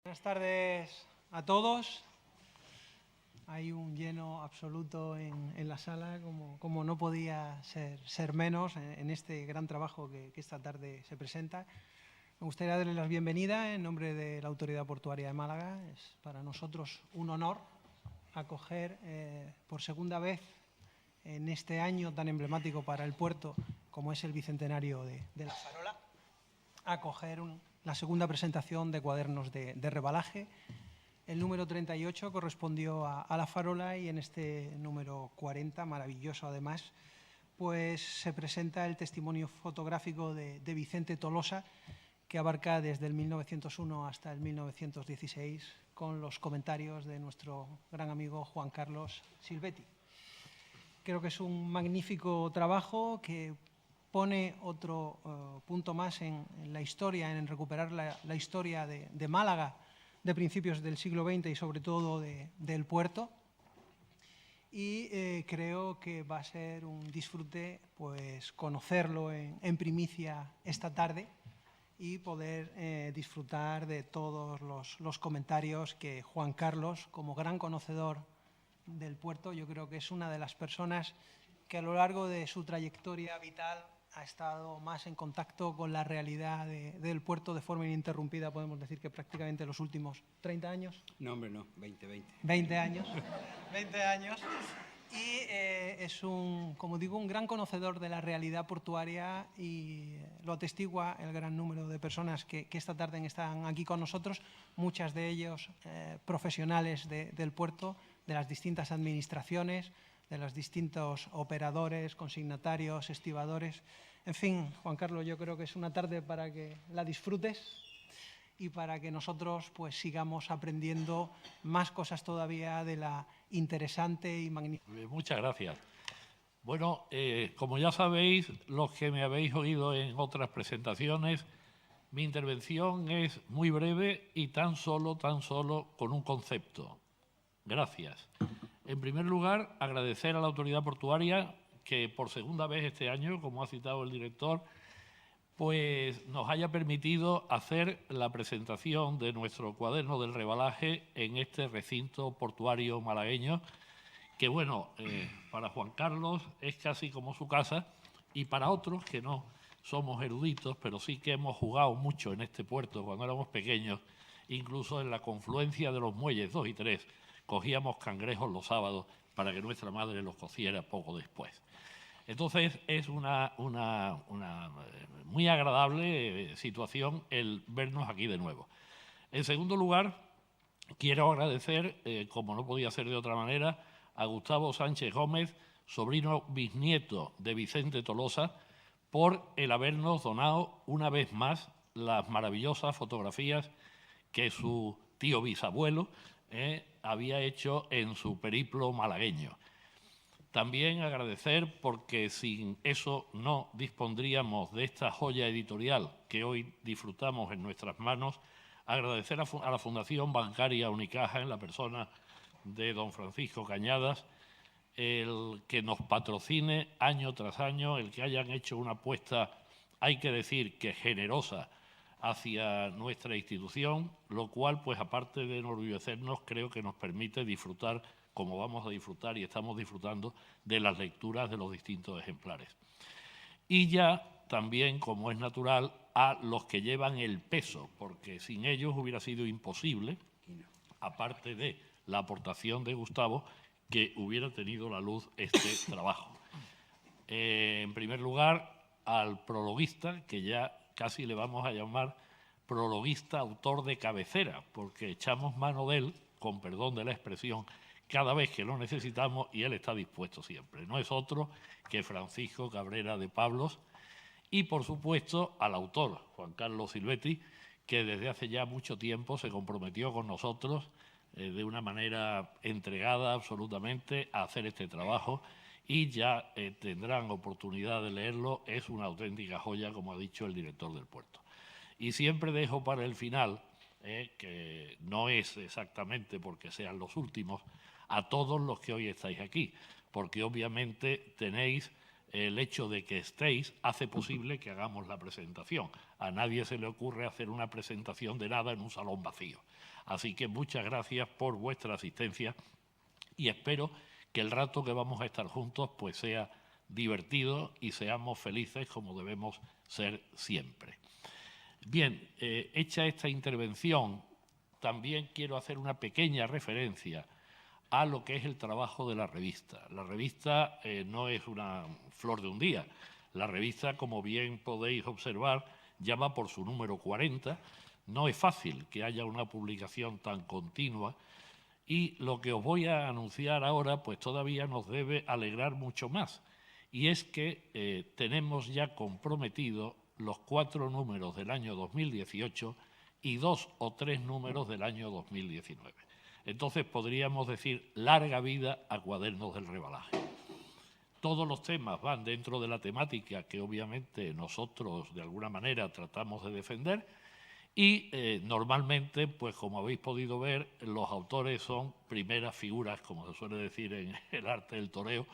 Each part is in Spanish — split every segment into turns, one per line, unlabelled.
Buenas tardes a todos. Hay un lleno absoluto en la sala, como no podía ser menos en este gran trabajo que esta tarde se presenta. Me gustaría darles la bienvenida en nombre de la Autoridad Portuaria de Málaga. Es para nosotros un honor acoger por segunda vez en este año tan emblemático para el puerto como es el bicentenario de La Farola, acoger la segunda presentación de cuadernos de rebalaje. El número 38 correspondió a La Farola y en este número 40, maravilloso además, pues se presenta el testimonio fotográfico de Vicente Tolosa, que abarca desde el 1901 hasta el 1916, con los comentarios de nuestro gran amigo Juan Carlos Silvetti. Creo que es un magnífico trabajo que pone otro punto más en la historia, en recuperar la historia de Málaga de principios del siglo XX y sobre todo del puerto. Y creo que va a ser un disfrute pues, conocerlo en primicia esta tarde y poder disfrutar de todos los comentarios que Juan Carlos, como gran conocedor del puerto, yo creo que es una de las personas que a lo largo de su trayectoria vital ha estado más en contacto con la realidad del puerto de forma ininterrumpida, podemos decir que prácticamente los últimos 30 años.
No, hombre, no, 20.
20 años. 20 años. Y es como digo, un gran conocedor de la realidad portuaria y lo atestigua el gran número de personas que esta tarde están aquí con nosotros, muchas de ellos profesionales del puerto, de las distintas administraciones, de los distintos operadores, consignatarios, estibadores. En fin, Juan Carlos, yo creo que es una tarde para que la disfrutes y para que nosotros pues sigamos aprendiendo más cosas todavía de la interesante y magnífica.
Muchas gracias. Bueno, como ya sabéis, los que me habéis oído en otras presentaciones, mi intervención es muy breve y tan solo con un concepto. Gracias. En primer lugar, agradecer a la Autoridad Portuaria que por segunda vez este año, como ha citado el director, pues nos haya permitido hacer la presentación de nuestro cuaderno del rebalaje en este recinto portuario malagueño, que bueno, para Juan Carlos es casi como su casa y para otros que no somos eruditos, pero sí que hemos jugado mucho en este puerto cuando éramos pequeños, incluso en la confluencia de los muelles 2 y 3, cogíamos cangrejos los sábados para que nuestra madre los cociera poco después. Entonces, es una muy agradable situación el vernos aquí de nuevo. En segundo lugar, quiero agradecer, como no podía ser de otra manera, a Gustavo Sánchez Gómez, sobrino bisnieto de Vicente Tolosa, por el habernos donado una vez más las maravillosas fotografías que su tío bisabuelo había hecho en su periplo malagueño. También agradecer porque sin eso no dispondríamos de esta joya editorial que hoy disfrutamos en nuestras manos. Agradecer a la Fundación Bancaria Unicaja, en la persona de don Francisco Cañadas, el que nos patrocine año tras año, el que hayan hecho una apuesta, hay que decir que generosa, hacia nuestra institución, lo cual, pues aparte de enorgullecernos, creo que nos permite disfrutar, como vamos a disfrutar y estamos disfrutando, de las lecturas de los distintos ejemplares. Y ya también, como es natural, a los que llevan el peso, porque sin ellos hubiera sido imposible, aparte de la aportación de Gustavo, que hubiera tenido la luz este trabajo. En primer lugar, al prologuista, que ya casi le vamos a llamar prologuista autor de cabecera, porque echamos mano de él, con perdón de la expresión, cada vez que lo necesitamos y él está dispuesto siempre. No es otro que Francisco Cabrera de Pablos y, por supuesto, al autor, Juan Carlos Silvetti, que desde hace ya mucho tiempo se comprometió con nosotros de una manera entregada absolutamente a hacer este trabajo y ya tendrán oportunidad de leerlo. Es una auténtica joya, como ha dicho el director del puerto. Y siempre dejo para el final, que no es exactamente porque sean los últimos, a todos los que hoy estáis aquí, porque obviamente tenéis el hecho de que estéis hace posible que hagamos la presentación. A nadie se le ocurre hacer una presentación de nada en un salón vacío. Así que muchas gracias por vuestra asistencia y espero que el rato que vamos a estar juntos pues sea divertido y seamos felices como debemos ser siempre. Bien, hecha esta intervención, también quiero hacer una pequeña referencia a lo que es el trabajo de la revista. La revista no es una flor de un día. La revista, como bien podéis observar, ya va por su número 40. No es fácil que haya una publicación tan continua y lo que os voy a anunciar ahora pues todavía nos debe alegrar mucho más. Y es que tenemos ya comprometido los 4 números del año 2018 y 2 o 3 números del año 2019. Entonces podríamos decir larga vida a Cuadernos del Rebalaje. Todos los temas van dentro de la temática que obviamente nosotros de alguna manera tratamos de defender y normalmente, pues como habéis podido ver, los autores son primeras figuras, como se suele decir en el arte del toreo,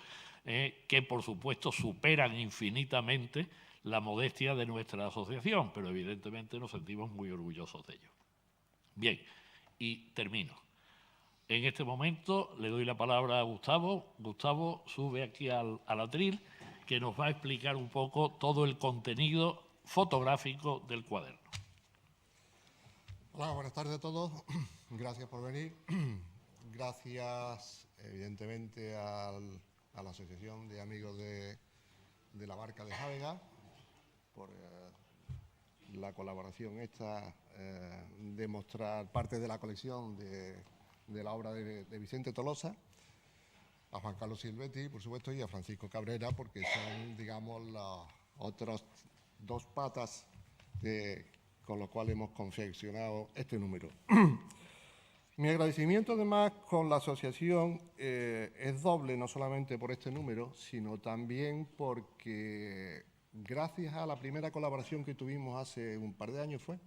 que por supuesto superan infinitamente la modestia de nuestra asociación, pero evidentemente nos sentimos muy orgullosos de ello. Bien, y termino. En este momento le doy la palabra a Gustavo. Gustavo sube aquí al atril, que nos va a explicar un poco todo el contenido fotográfico del cuaderno.
Hola, buenas tardes a todos. Gracias por venir. Gracias, evidentemente, a la Asociación de Amigos de la Barca de Jávegas por la colaboración esta, de mostrar parte de la colección de la obra de Vicente Tolosa, a Juan Carlos Silvetti, por supuesto, y a Francisco Cabrera, porque son, digamos, las otras 2 patas con los cuales hemos confeccionado este número. Mi agradecimiento, además, con la asociación es doble, no solamente por este número, sino también porque, gracias a la primera colaboración que tuvimos hace un par de años, con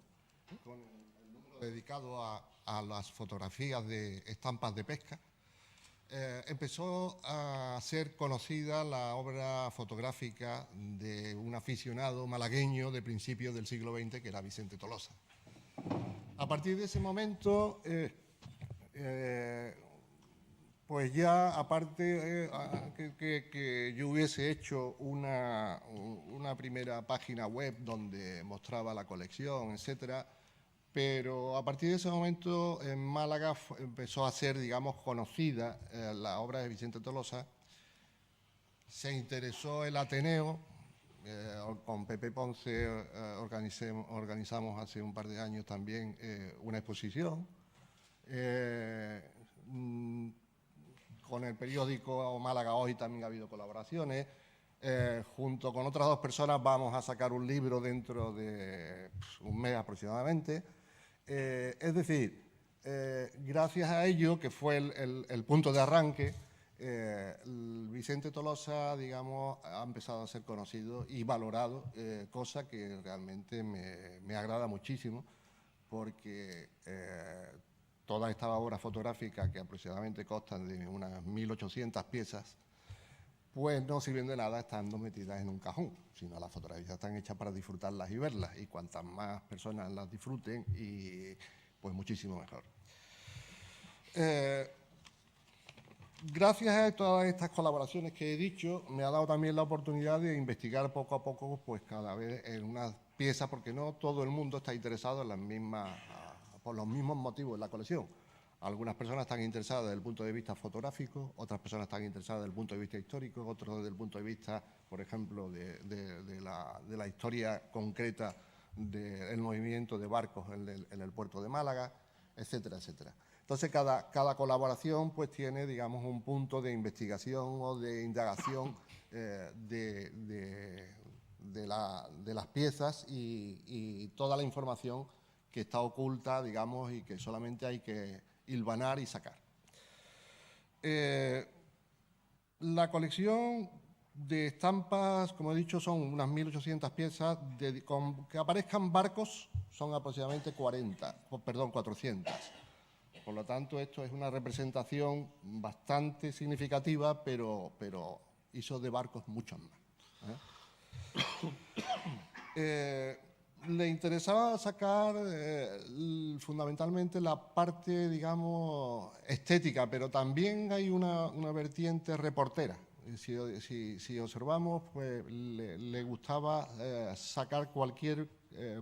el número dedicado a las fotografías de estampas de pesca, empezó a ser conocida la obra fotográfica de un aficionado malagueño de principios del siglo XX, que era Vicente Tolosa. A partir de ese momento, pues ya, aparte que yo hubiese hecho una primera página web donde mostraba la colección, etcétera, pero a partir de ese momento en Málaga empezó a ser, digamos, conocida la obra de Vicente Tolosa. Se interesó el Ateneo, con Pepe Ponce organizamos hace un par de años también una exposición. Con el periódico Málaga Hoy también ha habido colaboraciones. Junto con otras 2 personas vamos a sacar un libro dentro de un mes aproximadamente. Es decir, gracias a ello, que fue el punto de arranque, Vicente Tolosa, digamos, ha empezado a ser conocido y valorado, cosa que realmente me agrada muchísimo, porque todas estas obras fotográficas, que aproximadamente constan de unas 1.800 piezas, pues no sirven de nada estando metidas en un cajón, sino las fotografías están hechas para disfrutarlas y verlas, y cuantas más personas las disfruten, pues muchísimo mejor. Gracias a todas estas colaboraciones que he dicho, me ha dado también la oportunidad de investigar poco a poco, pues cada vez en unas piezas, porque no todo el mundo está interesado en las mismas, por los mismos motivos en la colección. Algunas personas están interesadas desde el punto de vista fotográfico, otras personas están interesadas desde el punto de vista histórico, otros desde el punto de vista, por ejemplo, de la historia concreta del movimiento de barcos en el puerto de Málaga, etcétera, etcétera. Entonces, cada colaboración pues tiene, digamos, un punto de investigación o de indagación de las piezas y toda la información que está oculta, digamos, y que solamente hay que hilvanar y sacar. La colección de estampas, como he dicho, son unas 1.800 piezas. Con que aparezcan barcos son aproximadamente 400. Por lo tanto, esto es una representación bastante significativa, pero hizo de barcos muchos más. Le interesaba sacar fundamentalmente la parte, digamos, estética, pero también hay una vertiente reportera. Si observamos, pues le gustaba sacar cualquier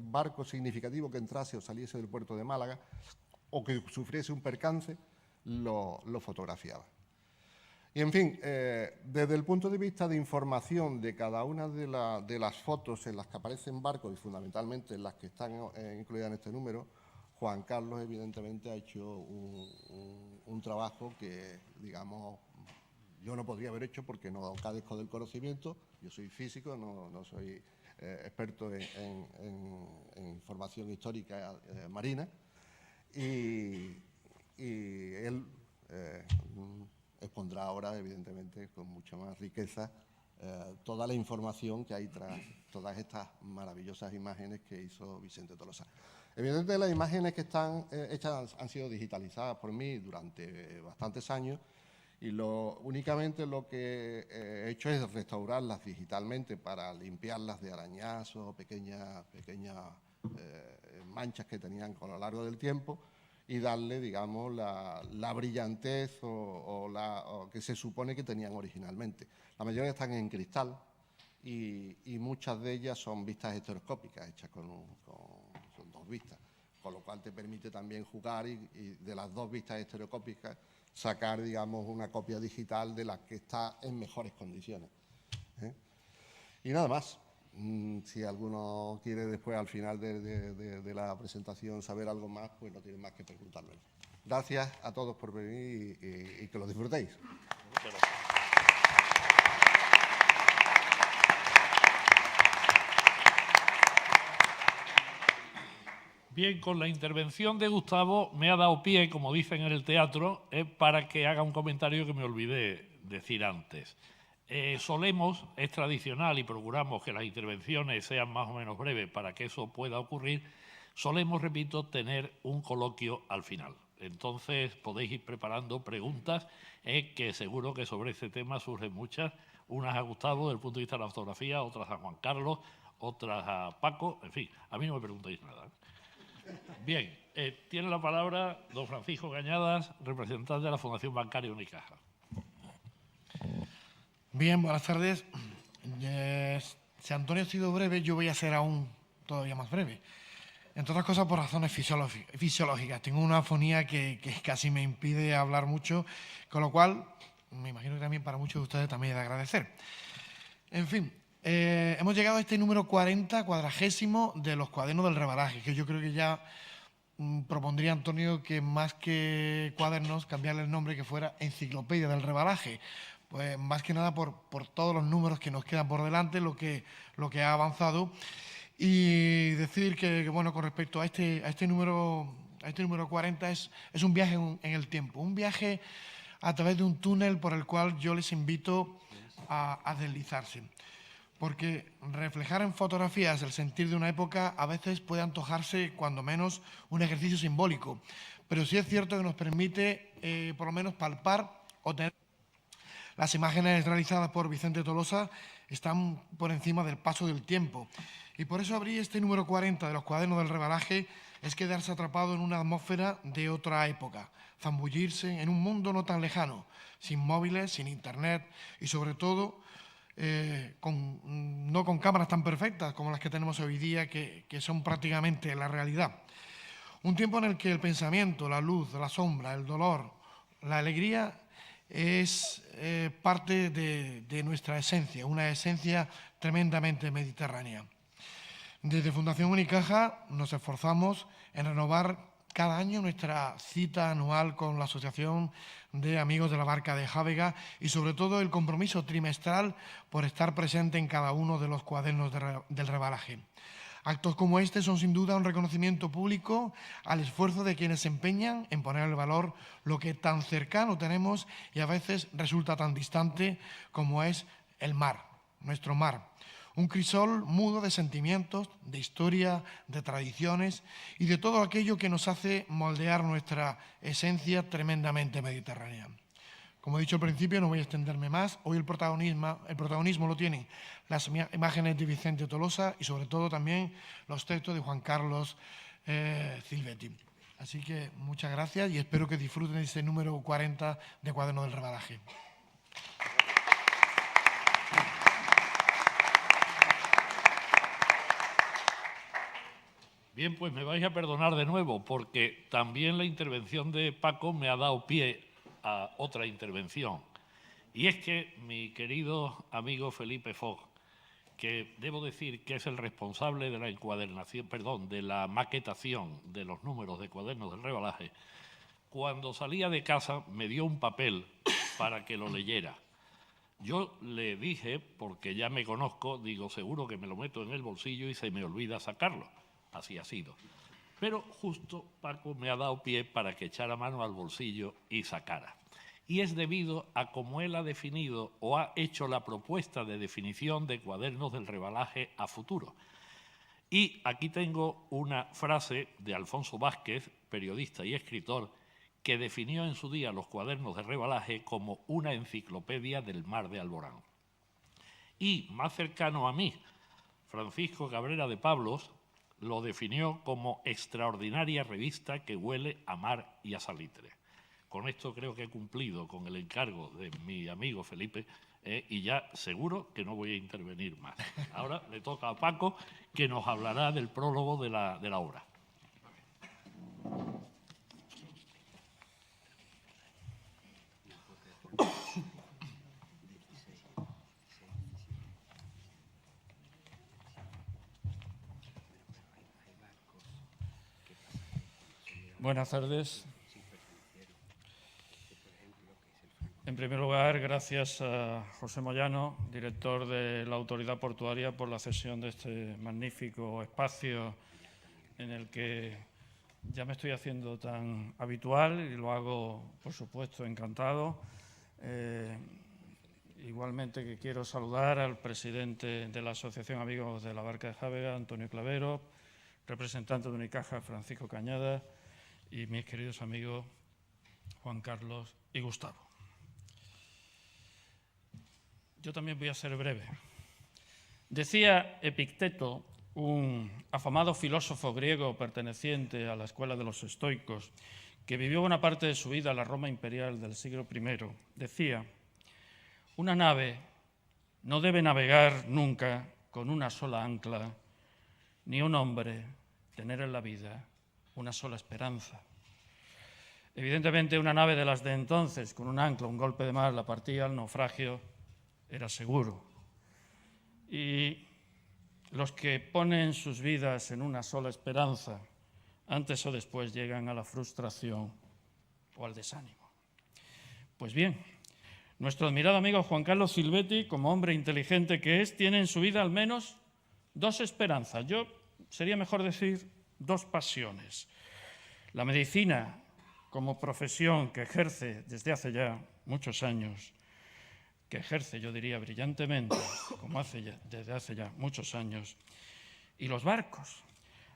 barco significativo que entrase o saliese del puerto de Málaga o que sufriese un percance, lo fotografiaba. Y, en fin, desde el punto de vista de información de cada una de las fotos en las que aparecen barcos y fundamentalmente en las que están incluidas en este número, Juan Carlos evidentemente ha hecho un trabajo que, digamos, yo no podría haber hecho porque no carezco del conocimiento. Yo soy físico, no soy experto en información histórica marina, y él expondrá ahora, evidentemente, con mucha más riqueza, toda la información que hay tras todas estas maravillosas imágenes que hizo Vicente Tolosa. Evidentemente, las imágenes que están hechas han sido digitalizadas por mí durante bastantes años, y únicamente lo que he hecho es restaurarlas digitalmente para limpiarlas de arañazos, pequeñas manchas que tenían a lo largo del tiempo, y darle, digamos, la brillantez o que se supone que tenían originalmente. La mayoría están en cristal y muchas de ellas son vistas estereoscópicas, hechas con dos vistas, con lo cual te permite también jugar y de las dos vistas estereoscópicas sacar, digamos, una copia digital de la que está en mejores condiciones. Y nada más. Si alguno quiere después, al final de la presentación, saber algo más, pues no tiene más que preguntármelo. Gracias a todos por venir y que lo disfrutéis.
Bien, con la intervención de Gustavo me ha dado pie, como dicen en el teatro, para que haga un comentario que me olvidé decir antes. Es tradicional y procuramos que las intervenciones sean más o menos breves para que eso pueda ocurrir, solemos, repito, tener un coloquio al final. Entonces podéis ir preparando preguntas, que seguro que sobre este tema surgen muchas, unas a Gustavo desde el punto de vista de la fotografía, otras a Juan Carlos, otras a Paco, en fin, a mí no me preguntéis nada. Bien, tiene la palabra don Francisco Cañadas, representante de la Fundación Bancaria Unicaja.
Bien, buenas tardes. Si Antonio ha sido breve, yo voy a ser aún todavía más breve. Entre otras cosas por razones fisiológicas. Tengo una afonía que casi me impide hablar mucho, con lo cual me imagino que también para muchos de ustedes también es de agradecer. En fin, hemos llegado a este número 40, de los cuadernos del rebalaje, que yo creo que ya propondría Antonio que más que cuadernos, cambiarle el nombre, que fuera enciclopedia del rebalaje. Pues más que nada por todos los números que nos quedan por delante, lo que ha avanzado. Y decir que bueno, con respecto a este número 40 es un viaje en el tiempo, un viaje a través de un túnel por el cual yo les invito a deslizarse. Porque reflejar en fotografías el sentir de una época a veces puede antojarse, cuando menos, un ejercicio simbólico. Pero sí es cierto que nos permite, por lo menos, palpar o tener. Las imágenes realizadas por Vicente Tolosa están por encima del paso del tiempo. Y por eso abrir este número 40 de los cuadernos del rebalaje es quedarse atrapado en una atmósfera de otra época, zambullirse en un mundo no tan lejano, sin móviles, sin internet y sobre todo no con cámaras tan perfectas como las que tenemos hoy día, que son prácticamente la realidad. Un tiempo en el que el pensamiento, la luz, la sombra, el dolor, la alegría es parte de nuestra esencia, una esencia tremendamente mediterránea. Desde Fundación Unicaja nos esforzamos en renovar cada año nuestra cita anual con la Asociación de Amigos de la Barca de Jávega y sobre todo el compromiso trimestral por estar presente en cada uno de los cuadernos del rebalaje. Actos como este son sin duda un reconocimiento público al esfuerzo de quienes se empeñan en poner en valor lo que tan cercano tenemos y a veces resulta tan distante como es el mar, nuestro mar. Un crisol mudo de sentimientos, de historia, de tradiciones y de todo aquello que nos hace moldear nuestra esencia tremendamente mediterránea. Como he dicho al principio, no voy a extenderme más. Hoy el protagonismo lo tienen las imágenes de Vicente Tolosa y sobre todo también los textos de Juan Carlos Silvetti. Así que muchas gracias y espero que disfruten de este número 40 de Cuadernos del Rebalaje.
Bien, pues me vais a perdonar de nuevo, porque también la intervención de Paco me ha dado pie a otra intervención. Y es que mi querido amigo Felipe Fogg, que debo decir que es el responsable de la encuadernación, perdón, de la maquetación de los números de Cuadernos del Rebalaje, cuando salía de casa me dio un papel para que lo leyera. Yo le dije, porque ya me conozco, digo, seguro que me lo meto en el bolsillo y se me olvida sacarlo. Así ha sido. Pero justo Paco me ha dado pie para que echara mano al bolsillo y sacara. Y es debido a cómo él ha definido o ha hecho la propuesta de definición de Cuadernos del Rebalaje a futuro. Y aquí tengo una frase de Alfonso Vázquez, periodista y escritor, que definió en su día los Cuadernos de Rebalaje como una enciclopedia del mar de Alborán. Y más cercano a mí, Francisco Cabrera de Pablos lo definió como extraordinaria revista que huele a mar y a salitre. Con esto creo que he cumplido con el encargo de mi amigo Felipe y ya seguro que no voy a intervenir más. Ahora le toca a Paco, que nos hablará del prólogo de la obra.
Buenas tardes. En primer lugar, gracias a José Moyano, director de la Autoridad Portuaria, por la cesión de este magnífico espacio en el que ya me estoy haciendo tan habitual y lo hago, por supuesto, encantado. Igualmente que quiero saludar al presidente de la Asociación Amigos de la Barca de Jábega, Antonio Clavero, representante de Unicaja, Francisco Cañada, y mis queridos amigos Juan Carlos y Gustavo. Yo también voy a ser breve. Decía Epicteto, un afamado filósofo griego perteneciente a la escuela de los estoicos, que vivió buena parte de su vida en la Roma imperial del siglo I, decía: una nave no debe navegar nunca con una sola ancla, ni un hombre tener en la vida una sola esperanza. Evidentemente, una nave de las de entonces, con un ancla, un golpe de mar, la partida, el naufragio era seguro. Y los que ponen sus vidas en una sola esperanza, antes o después llegan a la frustración o al desánimo. Pues bien, nuestro admirado amigo Juan Carlos Silvetti, como hombre inteligente que es, tiene en su vida al menos dos esperanzas. Sería mejor decir dos pasiones. La medicina como profesión que ejerce desde hace ya muchos años, que ejerce, yo diría, brillantemente, como desde hace ya muchos años, y los barcos,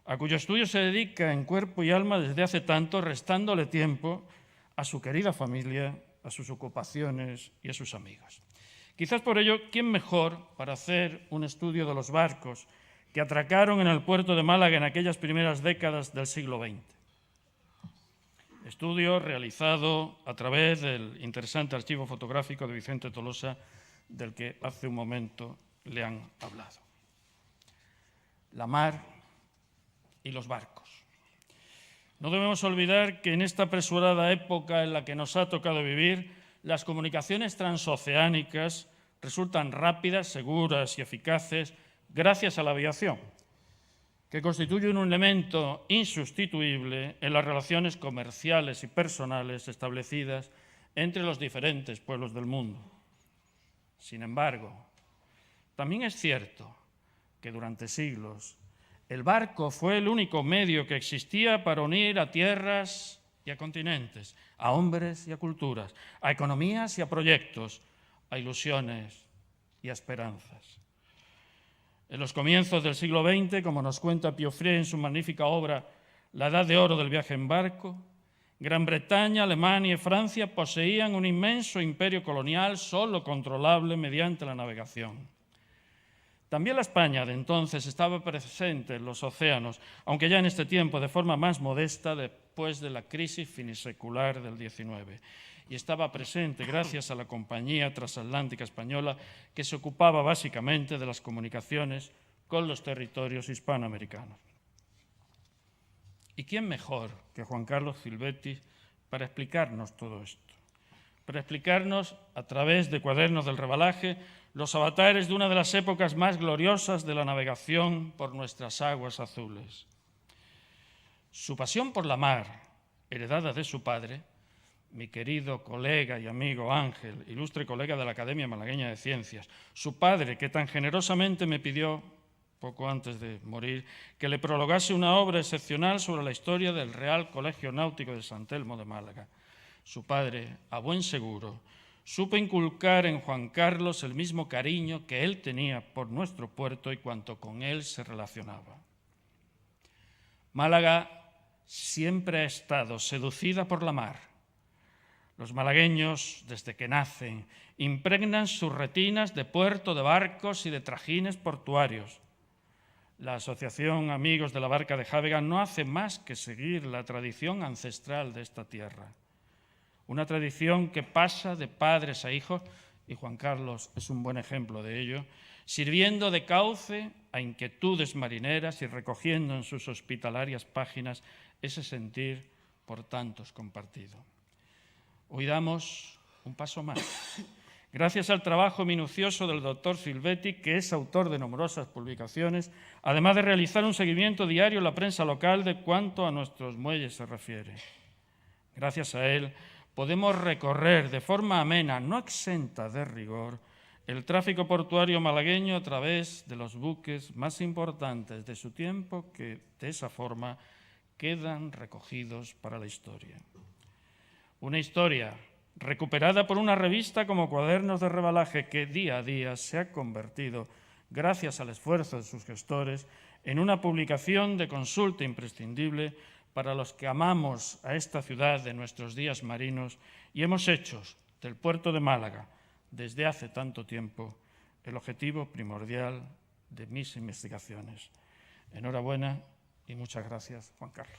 a cuyo estudio se dedica en cuerpo y alma desde hace tanto, restándole tiempo a su querida familia, a sus ocupaciones y a sus amigos. Quizás por ello, ¿quién mejor para hacer un estudio de los barcos que atracaron en el puerto de Málaga en aquellas primeras décadas del siglo XX? Estudio realizado a través del interesante archivo fotográfico de Vicente Tolosa, del que hace un momento le han hablado. La mar y los barcos. No debemos olvidar que en esta apresurada época en la que nos ha tocado vivir, las comunicaciones transoceánicas resultan rápidas, seguras y eficaces gracias a la aviación, que constituyen un elemento insustituible en las relaciones comerciales y personales establecidas entre los diferentes pueblos del mundo. Sin embargo, también es cierto que durante siglos el barco fue el único medio que existía para unir a tierras y a continentes, a hombres y a culturas, a economías y a proyectos, a ilusiones y a esperanzas. En los comienzos del siglo XX, como nos cuenta Piofré en su magnífica obra La Edad de Oro del viaje en barco, Gran Bretaña, Alemania y Francia poseían un inmenso imperio colonial solo controlable mediante la navegación. También la España de entonces estaba presente en los océanos, aunque ya en este tiempo de forma más modesta después de la crisis finisecular del XIX. Y estaba presente gracias a la Compañía Transatlántica Española, que se ocupaba básicamente de las comunicaciones con los territorios hispanoamericanos. ¿Y quién mejor que Juan Carlos Silvetti para explicarnos todo esto? Para explicarnos, a través de Cuadernos del Revalaje, los avatares de una de las épocas más gloriosas de la navegación por nuestras aguas azules. Su pasión por la mar, heredada de su padre, mi querido colega y amigo Ángel, ilustre colega de la Academia Malagueña de Ciencias, su padre que tan generosamente me pidió, poco antes de morir, que le prologase una obra excepcional sobre la historia del Real Colegio Náutico de San Telmo de Málaga. Su padre, a buen seguro, supo inculcar en Juan Carlos el mismo cariño que él tenía por nuestro puerto y cuanto con él se relacionaba. Málaga siempre ha estado seducida por la mar. Los malagueños, desde que nacen, impregnan sus retinas de puerto, de barcos y de trajines portuarios. La Asociación Amigos de la Barca de Jávega no hace más que seguir la tradición ancestral de esta tierra. Una tradición que pasa de padres a hijos, y Juan Carlos es un buen ejemplo de ello, sirviendo de cauce a inquietudes marineras y recogiendo en sus hospitalarias páginas ese sentir por tantos compartido. Hoy damos un paso más. Gracias al trabajo minucioso del doctor Silvetti, que es autor de numerosas publicaciones, además de realizar un seguimiento diario en la prensa local de cuanto a nuestros muelles se refiere. Gracias a él, podemos recorrer de forma amena, no exenta de rigor, el tráfico portuario malagueño a través de los buques más importantes de su tiempo que, de esa forma, quedan recogidos para la historia. Una historia recuperada por una revista como Cuadernos de Revalaje que día a día se ha convertido, gracias al esfuerzo de sus gestores, en una publicación de consulta imprescindible para los que amamos a esta ciudad de nuestros días marinos y hemos hecho del puerto de Málaga, desde hace tanto tiempo, el objetivo primordial de mis investigaciones. Enhorabuena y muchas gracias, Juan Carlos.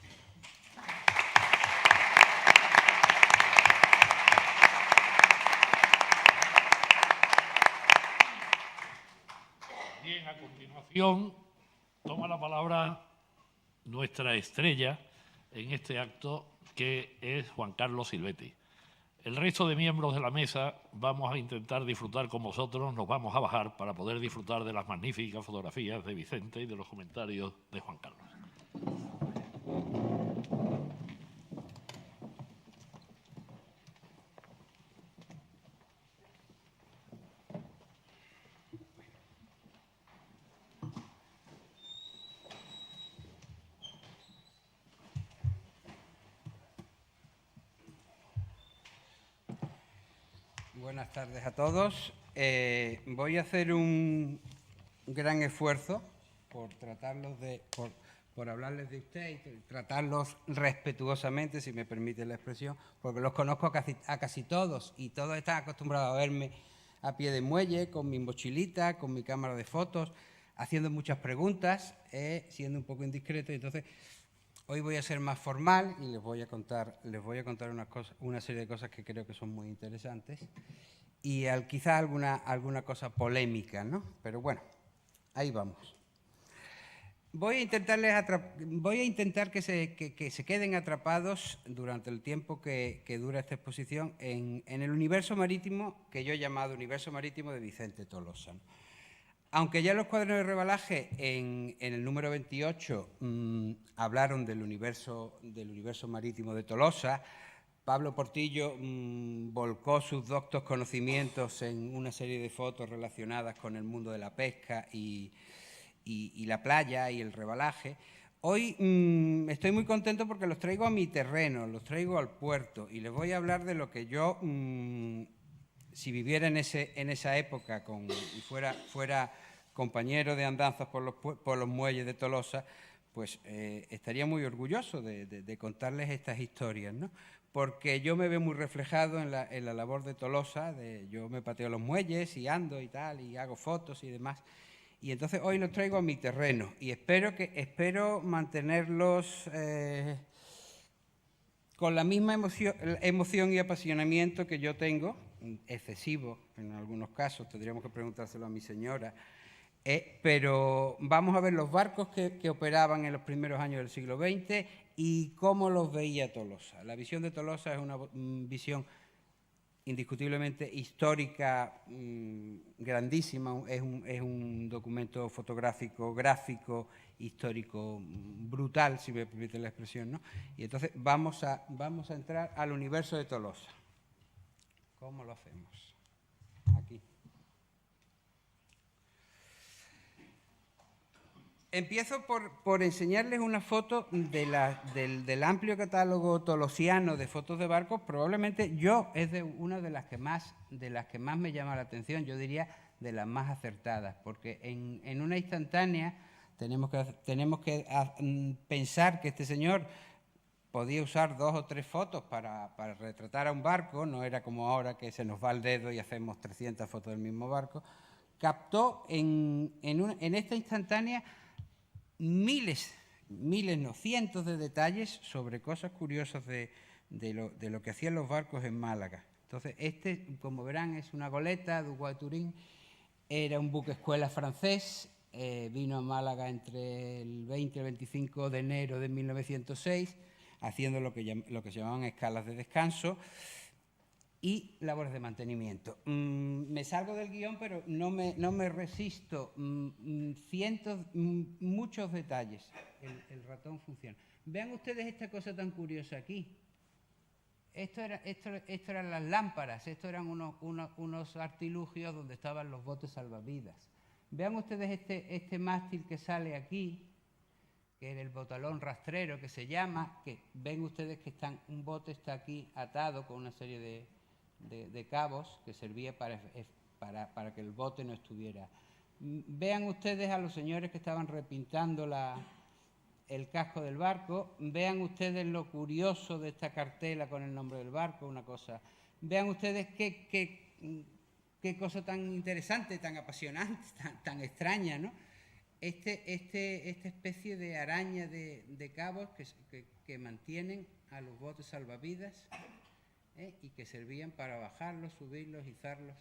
Bien, a continuación toma la palabra nuestra estrella en este acto, que es Juan Carlos Silvetti. El resto de miembros de la mesa vamos a intentar disfrutar con vosotros, nos vamos a bajar para poder disfrutar de las magníficas fotografías de Vicente y de los comentarios de Juan Carlos.
Buenas tardes a todos. Voy a hacer un gran esfuerzo por tratarlos por hablarles de usted y tratarlos respetuosamente, si me permite la expresión, porque los conozco a casi todos y todos están acostumbrados a verme a pie de muelle, con mi mochilita, con mi cámara de fotos, haciendo muchas preguntas, siendo un poco indiscreto. Entonces, hoy voy a ser más formal y les voy a contar una serie de cosas que creo que son muy interesantes y quizá alguna cosa polémica, ¿no? Pero bueno, ahí vamos. Voy a intentar que se queden atrapados durante el tiempo que dura esta exposición en el universo marítimo que yo he llamado Universo Marítimo de Vicente Tolosa, ¿no? Aunque ya los Cuadernos de Revalaje en el número 28 hablaron del universo marítimo de Tolosa, Pablo Portillo volcó sus doctos conocimientos en una serie de fotos relacionadas con el mundo de la pesca y la playa y el revalaje. Hoy estoy muy contento porque los traigo a mi terreno, los traigo al puerto y les voy a hablar de lo que yo, si viviera en esa época y fuera compañero de andanzas por los muelles de Tolosa, pues estaría muy orgulloso de contarles estas historias, ¿no? Porque yo me veo muy reflejado en la labor de Tolosa, yo me pateo los muelles y ando y tal, y hago fotos y demás. Y entonces hoy los traigo a mi terreno y espero mantenerlos con la misma emoción y apasionamiento que yo tengo, excesivo en algunos casos, tendríamos que preguntárselo a mi señora, pero vamos a ver los barcos que operaban en los primeros años del siglo XX y cómo los veía Tolosa. La visión de Tolosa es una visión indiscutiblemente histórica, grandísima, es un documento fotográfico, gráfico, histórico, brutal, si me permite la expresión, ¿no? Y entonces vamos a entrar al universo de Tolosa. ¿Cómo lo hacemos? Aquí. Empiezo por enseñarles una foto del amplio catálogo tolosiano de fotos de barcos. Probablemente es una de las que más me llama la atención, yo diría de las más acertadas, porque en una instantánea tenemos que pensar que este señor podía usar 2 o 3 fotos para retratar a un barco, no era como ahora que se nos va el dedo y hacemos 300 fotos del mismo barco. Captó en esta instantánea miles, no, cientos de detalles sobre cosas curiosas de lo que hacían los barcos en Málaga. Entonces, como verán, es una goleta, Duguay Turín, era un buque escuela francés, vino a Málaga entre el 20 y el 25 de enero de 1906, haciendo lo que se llamaban escalas de descanso y labores de mantenimiento. Me salgo del guión, pero no me resisto. Muchos detalles. El ratón funciona. Vean ustedes esta cosa tan curiosa aquí. Esto eran las lámparas, esto eran unos artilugios donde estaban los botes salvavidas. Vean ustedes este mástil que sale aquí, que era el botalón rastrero que se llama, que ven ustedes que un bote está aquí atado con una serie de cabos que servía para que el bote no estuviera. Vean ustedes a los señores que estaban repintando el casco del barco, vean ustedes lo curioso de esta cartela con el nombre del barco, una cosa. Vean ustedes qué cosa tan interesante, tan apasionante, tan extraña, ¿no? Esta especie de araña de cabos que mantienen a los botes salvavidas, y que servían para bajarlos, subirlos, izarlos.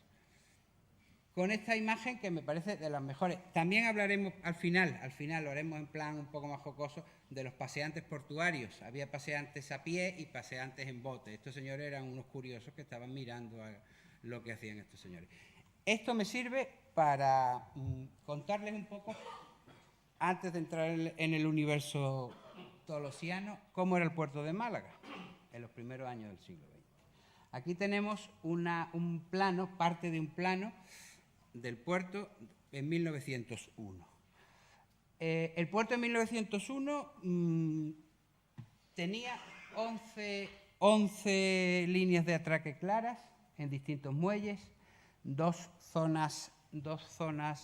Con esta imagen que me parece de las mejores. También hablaremos al final lo haremos en plan un poco más jocoso, de los paseantes portuarios. Había paseantes a pie y paseantes en bote. Estos señores eran unos curiosos que estaban mirando a lo que hacían estos señores. Esto me sirve para contarles un poco, antes de entrar en el universo tolosiano, cómo era el puerto de Málaga en los primeros años del siglo XX. Aquí tenemos un plano, parte de un plano del puerto en 1901. El puerto en 1901 tenía 11 líneas de atraque claras en distintos muelles, dos zonas,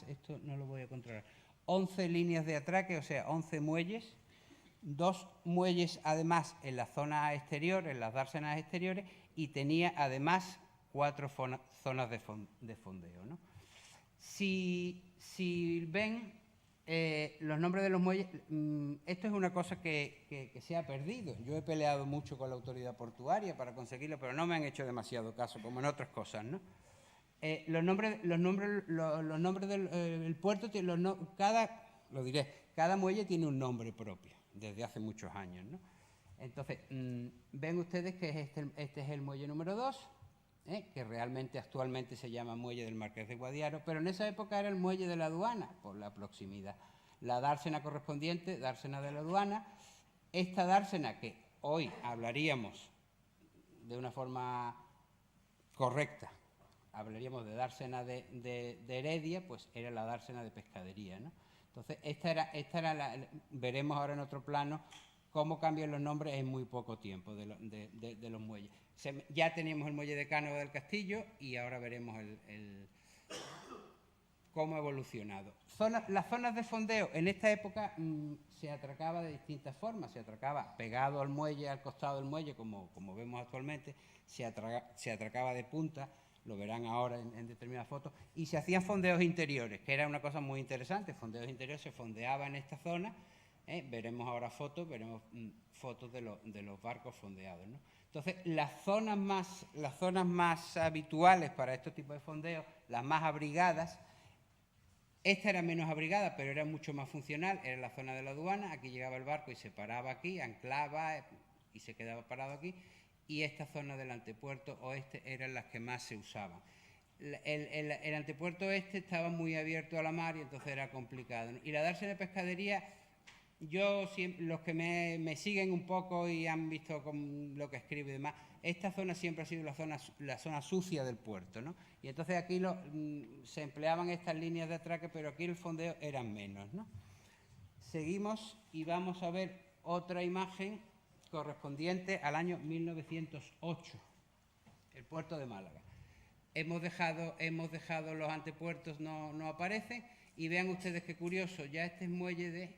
esto no lo voy a controlar, 11 líneas de atraque, o sea, 11 muelles, 2 muelles además en la zona exterior, en las dársenas exteriores, y tenía además 4 zonas de fondeo, ¿no? Si ven los nombres de los muelles, esto es una cosa que se ha perdido. Yo he peleado mucho con la autoridad portuaria para conseguirlo, pero no me han hecho demasiado caso, como en otras cosas, ¿no? Los nombres del puerto, cada muelle tiene un nombre propio, desde hace muchos años, ¿no? Entonces, ven ustedes que este es el muelle número 2, que realmente actualmente se llama muelle del Marqués de Guadiaro, pero en esa época era el muelle de la aduana, por la proximidad. La dársena correspondiente, dársena de la aduana. Esta dársena, que hoy hablaríamos de una forma correcta, hablaríamos de dársena de Heredia, pues era la dársena de pescadería, ¿no? Entonces, veremos ahora en otro plano cómo cambian los nombres en muy poco tiempo de los muelles. Ya teníamos el muelle de Cánovas del Castillo y ahora veremos cómo ha evolucionado. Las zonas de fondeo en esta época se atracaba de distintas formas. Se atracaba pegado al muelle, al costado del muelle, como vemos actualmente. Se atracaba de punta, lo verán ahora en determinadas fotos. Y se hacían fondeos interiores, que era una cosa muy interesante. Fondeos interiores, se fondeaba en esta zona. Veremos ahora fotos, fotos de los barcos fondeados, ¿no? Entonces, las zonas más habituales para estos tipos de fondeos, las más abrigadas, esta era menos abrigada, pero era mucho más funcional, era la zona de la aduana. Aquí llegaba el barco y se paraba aquí, anclaba y se quedaba parado aquí, y esta zona del antepuerto oeste eran las que más se usaban. El antepuerto este estaba muy abierto a la mar y entonces era complicado, ¿no? Y la dársena de pescadería, los que me siguen un poco y han visto lo que escribo y demás, esta zona siempre ha sido la zona sucia del puerto, ¿no? Y entonces aquí se empleaban estas líneas de atraque, pero aquí el fondeo eran menos, ¿no? Seguimos y vamos a ver otra imagen correspondiente al año 1908, el puerto de Málaga. Hemos dejado los antepuertos, no aparecen, y vean ustedes qué curioso, ya este es muelle de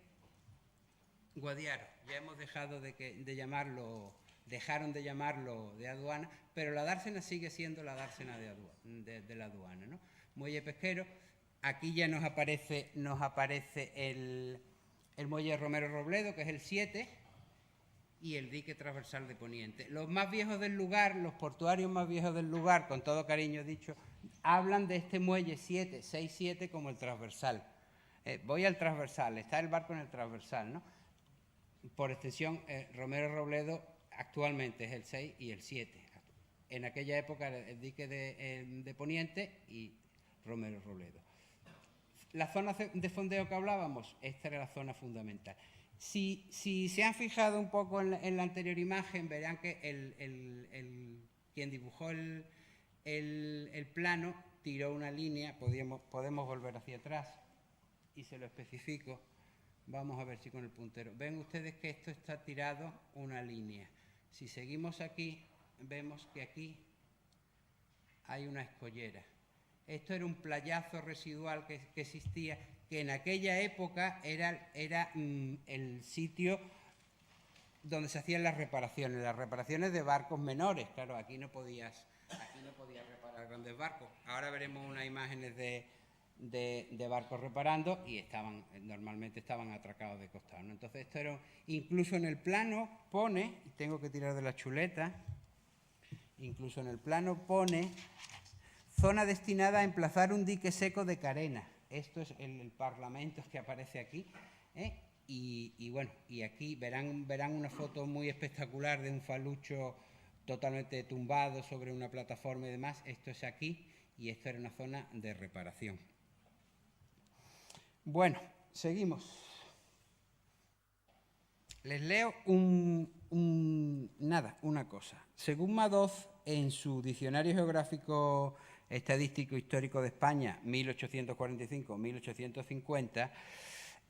Guadiaro, ya hemos dejado de llamarlo, dejaron de llamarlo de aduana, pero la dársena sigue siendo la dársena de la aduana, ¿no? Muelle pesquero, aquí ya nos aparece el muelle de Romero Robledo, que es el 7, y el dique transversal de Poniente. Los más viejos del lugar, los portuarios más viejos del lugar, con todo cariño dicho, hablan de este muelle 6-7 como el transversal. Voy al transversal, está el barco en el transversal, ¿no? Por extensión, Romero Robledo actualmente es el 6 y el 7. En aquella época el dique de Poniente y Romero Robledo. La zona de fondeo que hablábamos, esta era la zona fundamental. Si se han fijado un poco en la anterior imagen, verán que quien dibujó el plano tiró una línea, podemos volver hacia atrás y se lo especifico. Vamos a ver si con el puntero. Ven ustedes que esto está tirado una línea. Si seguimos aquí, vemos que aquí hay una escollera. Esto era un playazo residual que existía, que en aquella época era el sitio donde se hacían las reparaciones de barcos menores. Claro, aquí no podías reparar grandes barcos. Ahora veremos unas imágenes de barcos reparando y normalmente estaban atracados de costado, ¿no? Entonces esto era, incluso en el plano pone, tengo que tirar de la chuleta, incluso en el plano pone zona destinada a emplazar un dique seco de carena. Esto es el Parlamento que aparece aquí, ¿eh? Y bueno, y aquí verán una foto muy espectacular de un falucho totalmente tumbado sobre una plataforma y demás. Esto es aquí y esto era una zona de reparación. Bueno, seguimos. Les leo una cosa. Según Madoz, en su Diccionario Geográfico Estadístico Histórico de España, 1845-1850,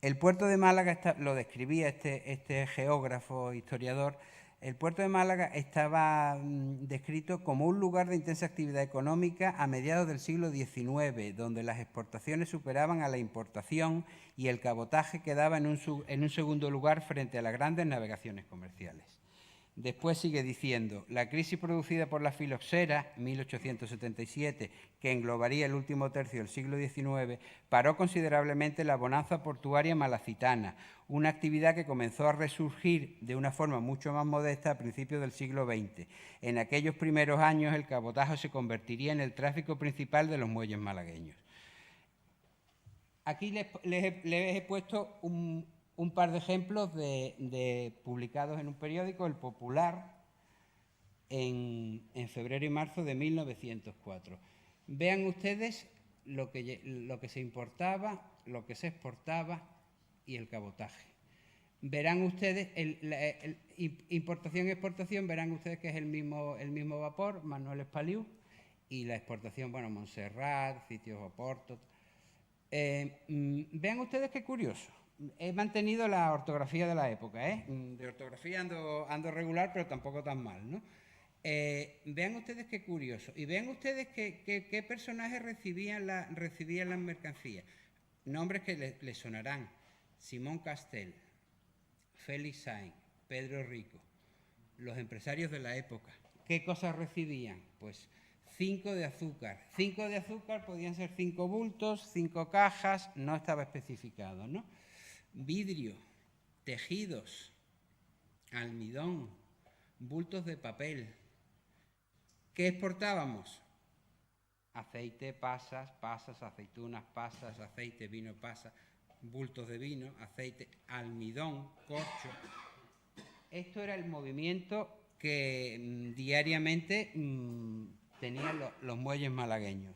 el puerto de Málaga, lo describía este geógrafo, historiador, el puerto de Málaga estaba descrito como un lugar de intensa actividad económica a mediados del siglo XIX, donde las exportaciones superaban a la importación y el cabotaje quedaba en un segundo lugar frente a las grandes navegaciones comerciales. Después sigue diciendo, la crisis producida por la filoxera, 1877, que englobaría el último tercio del siglo XIX, paró considerablemente la bonanza portuaria malacitana, una actividad que comenzó a resurgir de una forma mucho más modesta a principios del siglo XX. En aquellos primeros años el cabotaje se convertiría en el tráfico principal de los muelles malagueños. Aquí les he puesto un par de ejemplos publicados en un periódico, El Popular, en febrero y marzo de 1904. Vean ustedes lo que se importaba, lo que se exportaba y el cabotaje. Verán ustedes, importación y exportación, verán ustedes que es el mismo vapor, Manuel Espaliu, y la exportación, bueno, Montserrat, sitios Oporto. Vean ustedes qué curioso. He mantenido la ortografía de la época, ¿eh? De ortografía ando regular, pero tampoco tan mal, ¿no? Vean ustedes qué curioso. Y vean ustedes qué personajes recibían las mercancías. Nombres que les sonarán. Simón Castel, Félix Sainz, Pedro Rico, los empresarios de la época. ¿Qué cosas recibían? Pues 5 de azúcar. 5 de azúcar podían ser 5 bultos, 5 cajas, no estaba especificado, ¿no? Vidrio, tejidos, almidón, bultos de papel. ¿Qué exportábamos? Aceite, pasas, aceitunas, pasas, aceite, vino, pasas, bultos de vino, aceite, almidón, corcho. Esto era el movimiento que diariamente tenían los muelles malagueños.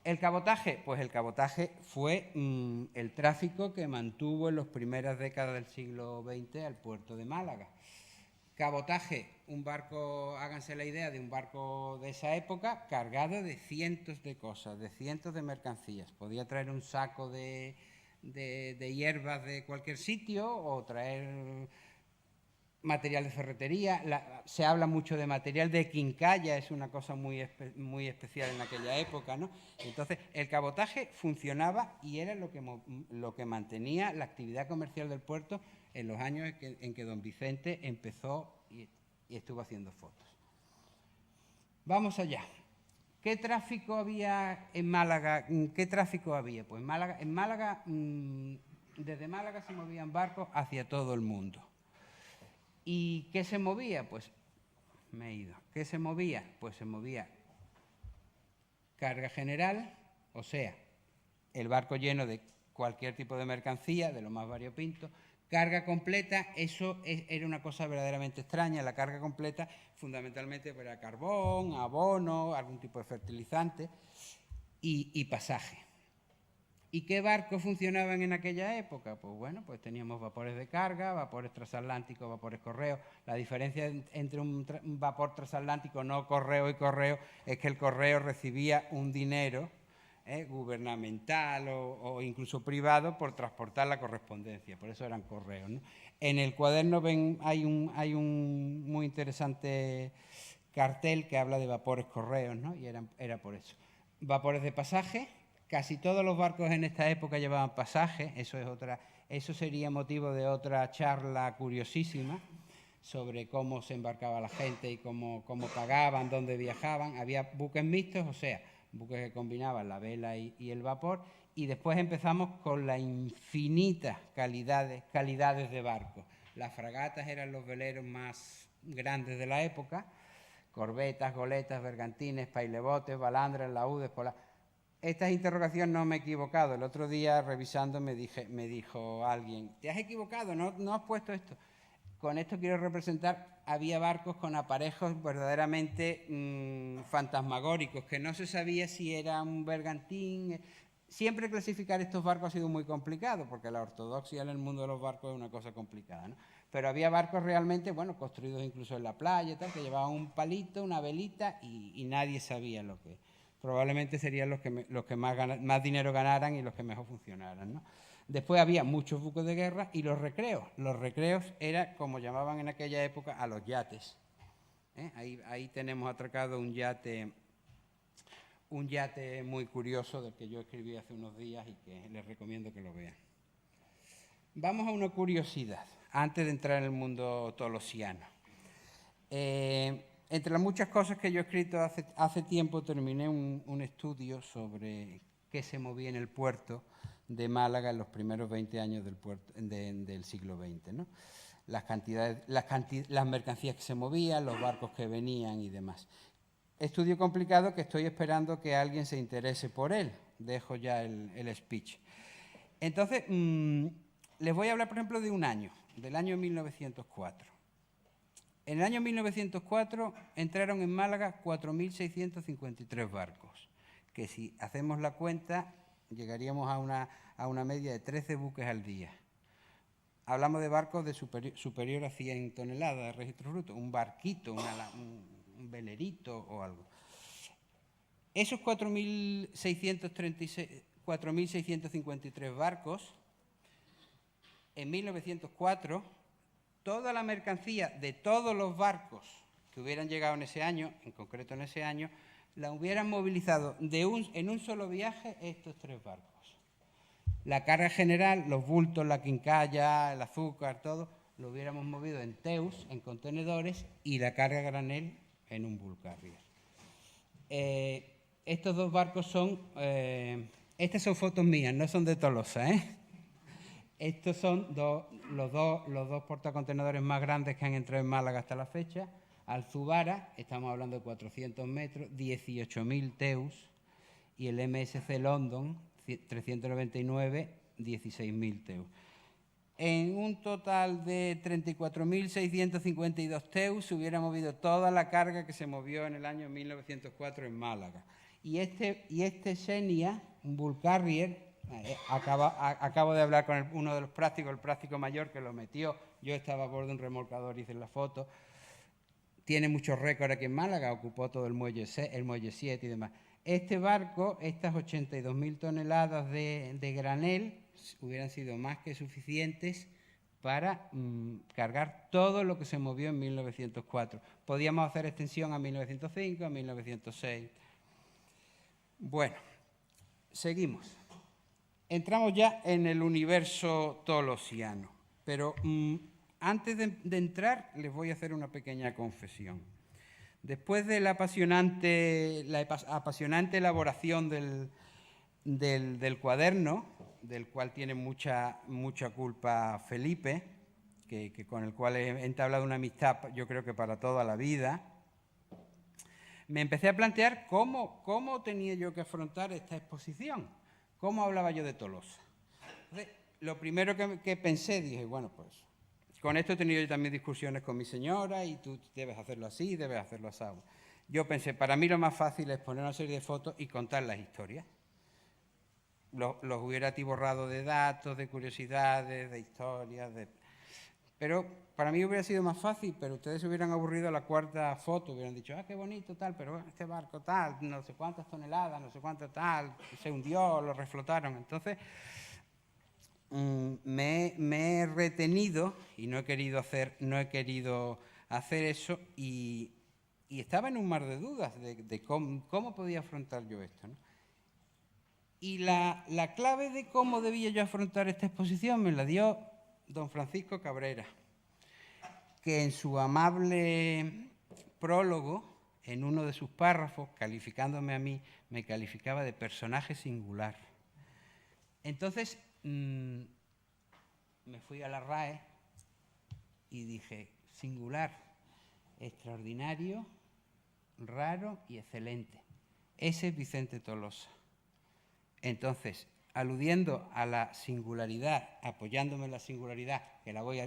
¿El cabotaje? Pues el cabotaje fue el tráfico que mantuvo en las primeras décadas del siglo XX al puerto de Málaga. Cabotaje, un barco, háganse la idea de un barco de esa época cargado de cientos de cosas, de cientos de mercancías. Podía traer un saco de hierbas de cualquier sitio o traer material de ferretería. Se habla mucho de material de quincalla, es una cosa muy especial en aquella época, ¿no? Entonces, el cabotaje funcionaba y era lo que mantenía la actividad comercial del puerto en los años en que don Vicente empezó y estuvo haciendo fotos. Vamos allá. ¿Qué tráfico había en Málaga? ¿Qué tráfico había? Pues en Málaga, desde Málaga se movían barcos hacia todo el mundo. ¿Y qué se movía? Pues me he ido. ¿Qué se movía? Pues se movía carga general, o sea, el barco lleno de cualquier tipo de mercancía, de lo más variopinto. Carga completa, eso era una cosa verdaderamente extraña. La carga completa fundamentalmente era carbón, abono, algún tipo de fertilizante y pasaje. ¿Y qué barcos funcionaban en aquella época? Pues bueno, pues teníamos vapores de carga, vapores transatlánticos, vapores correo. La diferencia entre un vapor transatlántico no correo y correo es que el correo recibía un dinero gubernamental o incluso privado por transportar la correspondencia, por eso eran correos, ¿no? En el cuaderno hay un muy interesante cartel que habla de vapores correos, ¿no? Y era por eso. Vapores de pasaje, casi todos los barcos en esta época llevaban pasaje, eso sería motivo de otra charla curiosísima sobre cómo se embarcaba la gente y cómo pagaban, dónde viajaban. Había buques mixtos, o sea, buques que combinaban la vela y el vapor, y después empezamos con las infinitas calidades de barcos. Las fragatas eran los veleros más grandes de la época, corbetas, goletas, bergantines, pailebotes, balandras, laúdes, Estas interrogaciones no me he equivocado. El otro día, revisando, me dijo alguien, ¿te has equivocado? ¿No has puesto esto? Con esto quiero representar, había barcos con aparejos verdaderamente fantasmagóricos, que no se sabía si era un bergantín. Siempre clasificar estos barcos ha sido muy complicado, porque la ortodoxia en el mundo de los barcos es una cosa complicada, ¿no? Pero había barcos realmente, bueno, construidos incluso en la playa y tal, que llevaban un palito, una velita, y nadie sabía lo que... Probablemente serían los que más dinero ganaran y los que mejor funcionaran, ¿no? Después había muchos buques de guerra y los recreos. Los recreos era como llamaban en aquella época a los yates. Ahí tenemos atracado un yate muy curioso del que yo escribí hace unos días y que les recomiendo que lo vean. Vamos a una curiosidad, antes de entrar en el mundo tolosiano. Entre las muchas cosas que yo he escrito hace tiempo, terminé un estudio sobre qué se movía en el puerto de Málaga en los primeros 20 años del siglo XX, ¿no? Las mercancías que se movían, los barcos que venían y demás. Estudio complicado que estoy esperando que alguien se interese por él. Dejo ya el speech. Entonces, les voy a hablar, por ejemplo, de un año, del año 1904. En el año 1904 entraron en Málaga 4.653 barcos, que si hacemos la cuenta llegaríamos a una media de 13 buques al día. Hablamos de barcos de superior a 100 toneladas de registro bruto, un barquito, un velerito o algo. Esos 4.653 barcos, en 1904, toda la mercancía de todos los barcos que hubieran llegado en ese año, en concreto en ese año, la hubieran movilizado en un solo viaje estos 3 barcos. La carga general, los bultos, la quincalla, el azúcar, todo, lo hubiéramos movido en Teus, en contenedores, y la carga granel en un bulk carrier. Estos 2 barcos son... estas son fotos mías, no son de Tolosa, ¿eh? Estos son los dos portacontenedores más grandes que han entrado en Málaga hasta la fecha. Alzubara, estamos hablando de 400 metros, 18.000 teus, y el MSC London, 399, 16.000 teus. En un total de 34.652 teus se hubiera movido toda la carga que se movió en el año 1904 en Málaga. Y este Xenia, un bulk carrier, acabo de hablar con uno de los prácticos, el práctico mayor que lo metió. Yo estaba a bordo de un remolcador, hice la foto. Tiene muchos récords aquí en Málaga, ocupó todo el muelle 7 y demás. Este barco, estas 82.000 toneladas de granel, hubieran sido más que suficientes para cargar todo lo que se movió en 1904. Podíamos hacer extensión a 1905, a 1906. Bueno, seguimos. Entramos ya en el universo tolosiano, pero antes de entrar les voy a hacer una pequeña confesión. Después de la apasionante elaboración del cuaderno, del cual tiene mucha culpa Felipe, que con el cual he entablado una amistad, yo creo que para toda la vida, me empecé a plantear cómo tenía yo que afrontar esta exposición, cómo hablaba yo de Tolosa. Entonces, lo primero que pensé, dije, bueno, pues con esto he tenido yo también discusiones con mi señora y tú debes hacerlo así, debes hacerlo así. Yo pensé, para mí lo más fácil es poner una serie de fotos y contar las historias. Los hubiera atiborrado de datos, de curiosidades, de historias, pero para mí hubiera sido más fácil, pero ustedes se hubieran aburrido a la 4ª foto, hubieran dicho, qué bonito tal, pero este barco tal, no sé cuántas toneladas, no sé cuánto tal, se hundió, lo reflotaron. Entonces, me he retenido y no he querido hacer eso y estaba en un mar de dudas de cómo podía afrontar yo esto, ¿no? Y la clave de cómo debía yo afrontar esta exposición me la dio don Francisco Cabrera, que en su amable prólogo, en uno de sus párrafos, calificándome a mí, me calificaba de personaje singular. Entonces, me fui a la RAE y dije, singular, extraordinario, raro y excelente. Ese es Vicente Tolosa. Entonces, aludiendo a la singularidad, apoyándome en la singularidad, que la voy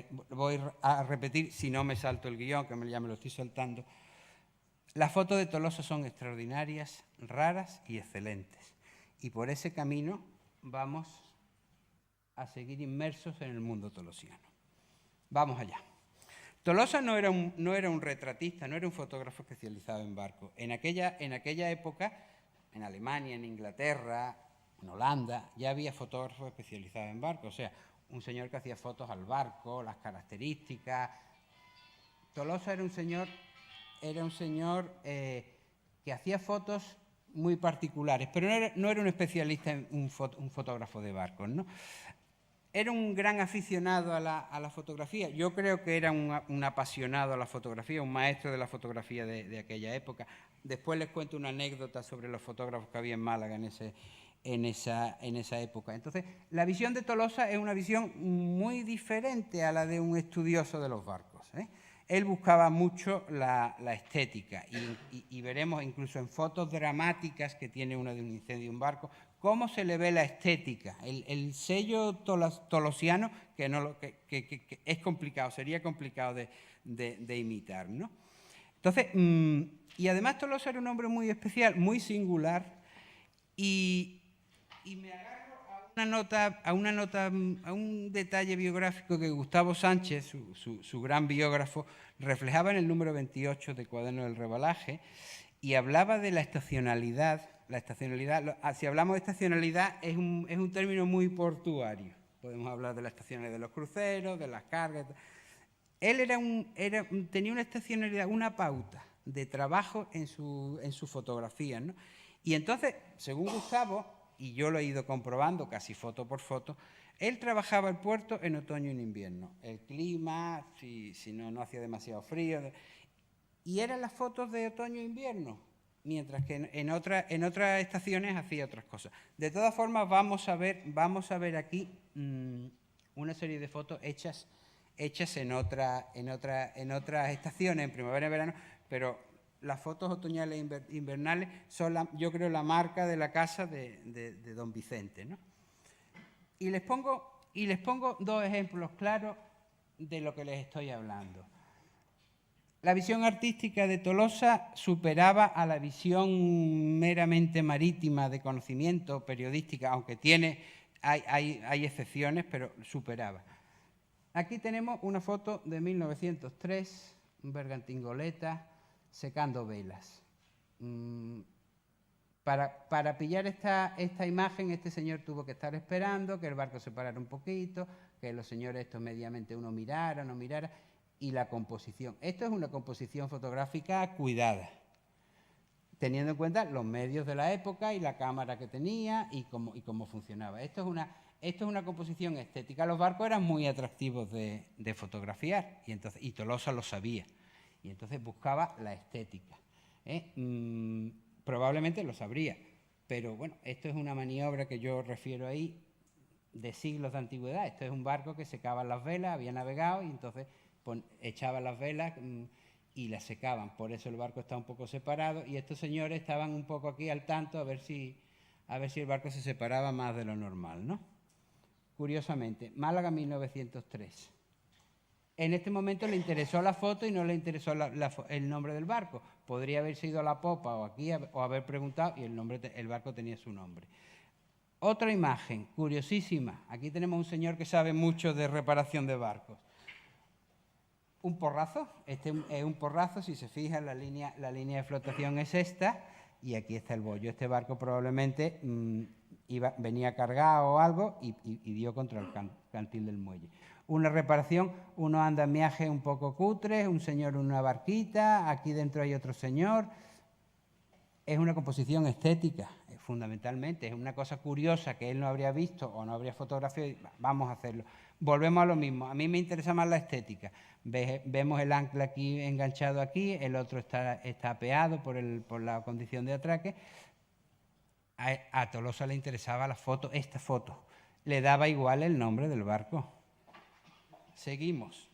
a repetir si no me salto el guión, que ya me lo estoy saltando, las fotos de Tolosa son extraordinarias, raras y excelentes. Y por ese camino vamos a seguir inmersos en el mundo tolosiano. Vamos allá. Tolosa no era un retratista, no era un fotógrafo especializado en barcos. En aquella época, en Alemania, en Inglaterra, en Holanda, ya había fotógrafos especializados en barcos. O sea, un señor que hacía fotos al barco, las características. Tolosa era un señor que hacía fotos muy particulares, pero no era un especialista en un fotógrafo de barcos, ¿no? Era un gran aficionado a la fotografía. Yo creo que era un apasionado a la fotografía, un maestro de la fotografía de aquella época. Después les cuento una anécdota sobre los fotógrafos que había en Málaga en esa época. Entonces, la visión de Tolosa es una visión muy diferente a la de un estudioso de los barcos, ¿eh? Él buscaba mucho la estética y veremos incluso en fotos dramáticas que tiene una de un incendio de un barco, cómo se le ve la estética, el sello tolosiano que es complicado, sería complicado de imitar, ¿no? Entonces, y además Tolosa era un hombre muy especial, muy singular, y me agarro a un detalle biográfico que Gustavo Sánchez, su gran biógrafo, reflejaba en el número 28 de Cuaderno del Rebalaje y hablaba de la estacionalidad. Si hablamos de estacionalidad, es un término muy portuario. Podemos hablar de la estacionalidad de los cruceros, de las cargas. Él tenía una estacionalidad, una pauta de trabajo en sus fotografías, ¿no? Y entonces, según Gustavo, y yo lo he ido comprobando casi foto por foto, él trabajaba el puerto en otoño y en invierno. El clima, si no hacía demasiado frío. Y eran las fotos de otoño e invierno, mientras que en otras estaciones hacía otras cosas. De todas formas, vamos a ver aquí una serie de fotos hechas en otras estaciones, en primavera y verano, pero las fotos otoñales e invernales son, yo creo, la marca de la casa de don Vicente, ¿no? Y les pongo dos ejemplos claros de lo que les estoy hablando. La visión artística de Tolosa superaba a la visión meramente marítima de conocimiento periodística, aunque hay excepciones, pero superaba. Aquí tenemos una foto de 1903, un bergantingoleta secando velas. Para pillar esta imagen, este señor tuvo que estar esperando que el barco se parara un poquito, que los señores estos mediamente uno mirara, no mirara, y la composición. Esto es una composición fotográfica cuidada, teniendo en cuenta los medios de la época y la cámara que tenía y cómo funcionaba. Esto es una composición estética. Los barcos eran muy atractivos de fotografiar y Tolosa lo sabía. Y entonces buscaba la estética. Probablemente lo sabría, pero bueno, esto es una maniobra que yo refiero ahí de siglos de antigüedad. Esto es un barco que secaba las velas, había navegado y entonces echaban las velas y las secaban. Por eso el barco está un poco separado y estos señores estaban un poco aquí al tanto a ver si el barco se separaba más de lo normal, ¿no? Curiosamente, Málaga 1903. En este momento le interesó la foto y no le interesó el nombre del barco. Podría haberse ido a la popa o aquí o haber preguntado y el barco tenía su nombre. Otra imagen, curiosísima. Aquí tenemos un señor que sabe mucho de reparación de barcos. Un porrazo, este es un porrazo, si se fijan la línea de flotación es esta y aquí está el bollo. Este barco probablemente venía cargado o algo y dio contra el cantil del muelle. Una reparación, uno anda en viaje un poco cutre, un señor en una barquita, aquí dentro hay otro señor. Es una composición estética, fundamentalmente, es una cosa curiosa que él no habría visto o no habría fotografiado y vamos a hacerlo. Volvemos a lo mismo, a mí me interesa más la estética. Vemos el ancla aquí enganchado aquí, el otro está apeado por la condición de atraque. A Tolosa le interesaba esta foto, le daba igual el nombre del barco. Seguimos.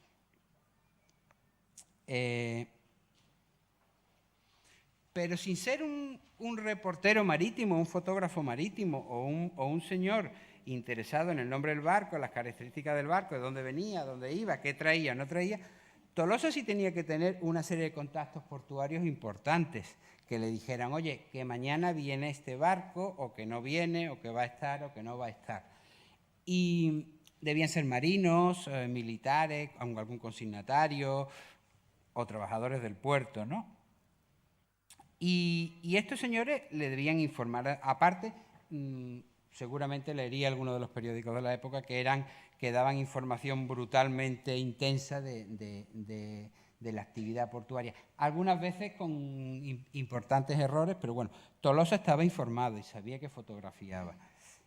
Pero sin ser un reportero marítimo, un fotógrafo marítimo o un señor interesado en el nombre del barco, las características del barco, de dónde venía, dónde iba, qué traía, no traía, Tolosa sí tenía que tener una serie de contactos portuarios importantes que le dijeran, oye, que mañana viene este barco, o que no viene, o que va a estar, o que no va a estar. Y debían ser marinos, militares, algún consignatario o trabajadores del puerto, ¿no? Y estos señores le debían informar. Aparte, seguramente leería algunos de los periódicos de la época que daban información brutalmente intensa de la actividad portuaria. Algunas veces con importantes errores, pero bueno, Tolosa estaba informado y sabía que fotografiaba.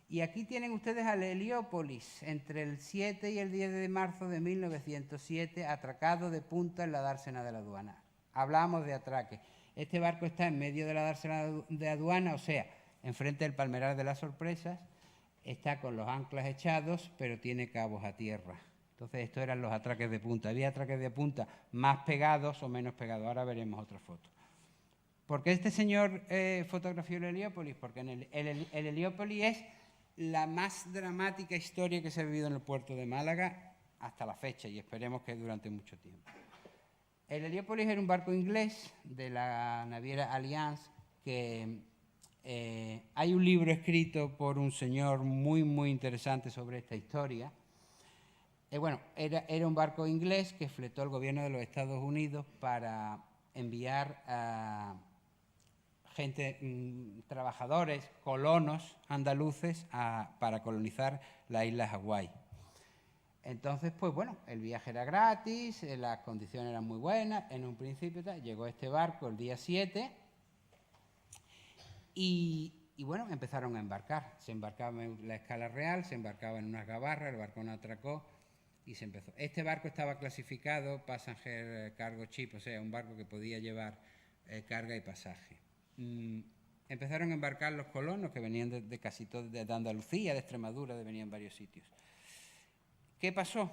Y aquí tienen ustedes al Heliópolis, entre el 7 y el 10 de marzo de 1907, atracado de punta en la dársena de la aduana. Hablábamos de atraque. Este barco está en medio de la dársena de aduana, o sea, enfrente del Palmeral de las Sorpresas, está con los anclas echados, pero tiene cabos a tierra. Entonces, estos eran los atraques de punta. Había atraques de punta más pegados o menos pegados. Ahora veremos otra foto. ¿Por qué este señor fotografió el Heliópolis? Porque el Heliópolis es la más dramática historia que se ha vivido en el puerto de Málaga hasta la fecha, y esperemos que durante mucho tiempo. El Heliópolis era un barco inglés de la naviera Allianz, que hay un libro escrito por un señor muy, muy interesante sobre esta historia. Bueno, era un barco inglés que fletó el gobierno de los Estados Unidos para enviar a trabajadores, colonos andaluces, para colonizar la isla de Hawái. Entonces, pues bueno, el viaje era gratis, las condiciones eran muy buenas, en un principio llegó este barco el día 7 y bueno, empezaron a embarcar. Se embarcaba en la Escala Real, se embarcaba en unas gabarras, el barco no atracó y se empezó. Este barco estaba clasificado Passenger Cargo Ship, o sea, un barco que podía llevar carga y pasaje. Empezaron a embarcar los colonos que venían de casi todo, de Andalucía, de Extremadura, venían varios sitios. ¿Qué pasó?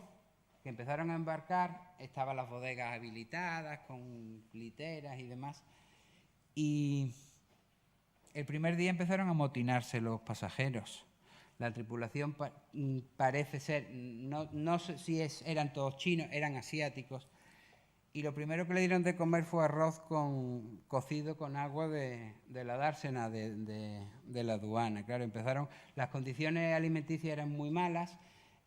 Que empezaron a embarcar, estaban las bodegas habilitadas con literas y demás, y el primer día empezaron a amotinarse los pasajeros. La tripulación parece ser, no sé si eran todos chinos, eran asiáticos, y lo primero que le dieron de comer fue arroz cocido con agua de la dársena de la aduana. Claro, las condiciones alimenticias eran muy malas,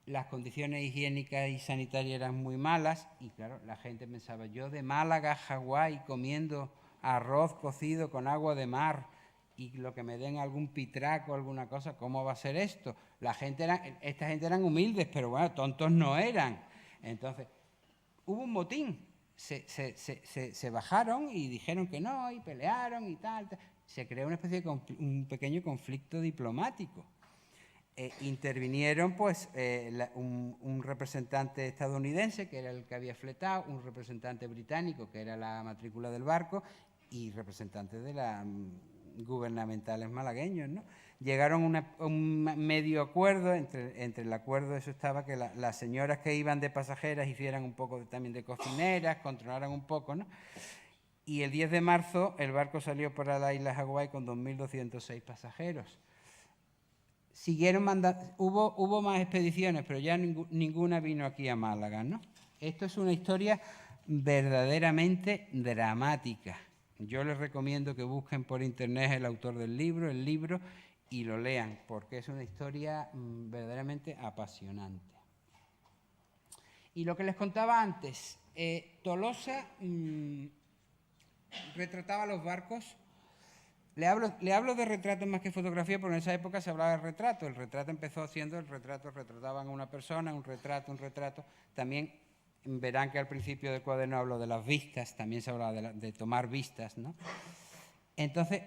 las condiciones higiénicas y sanitarias eran muy malas, y claro, la gente pensaba, yo de Málaga a Hawái comiendo arroz cocido con agua de mar, y lo que me den algún pitraco, alguna cosa, ¿cómo va a ser esto? Esta gente eran humildes, pero bueno, tontos no eran. Entonces, hubo un motín. Se bajaron y dijeron que no, y pelearon y tal. Se creó una especie de un pequeño conflicto diplomático. Intervinieron pues un representante estadounidense, que era el que había fletado, un representante británico, que era la matrícula del barco, y representantes de las gubernamentales malagueños, ¿no? Llegaron a un medio acuerdo, entre el acuerdo eso estaba que las señoras que iban de pasajeras hicieran un poco también de cocineras, controlaran un poco, ¿no? Y el 10 de marzo el barco salió para la isla Hawái con 2.206 pasajeros. Hubo más expediciones, pero ya ninguna vino aquí a Málaga, ¿no? Esto es una historia verdaderamente dramática. Yo les recomiendo que busquen por internet el autor del libro, el libro, y lo lean, porque es una historia verdaderamente apasionante. Y lo que les contaba antes, Tolosa retrataba los barcos. Le hablo de retratos más que fotografía, porque en esa época se hablaba de retrato. El retrato empezó haciendo retrataban a una persona, un retrato. También verán que al principio del cuaderno hablo de las vistas, también se hablaba de tomar vistas, ¿no? Entonces,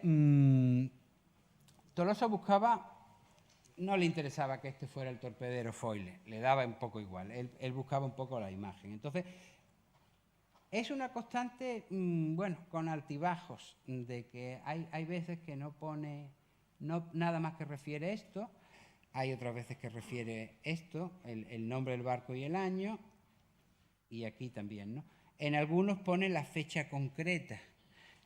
Tolosa no le interesaba que este fuera el torpedero Foyle, le daba un poco igual, él buscaba un poco la imagen. Entonces, es una constante, bueno, con altibajos, de que hay veces que no pone nada más que refiere esto, hay otras veces que refiere esto, el nombre del barco y el año, y aquí también, ¿no? En algunos pone la fecha concreta.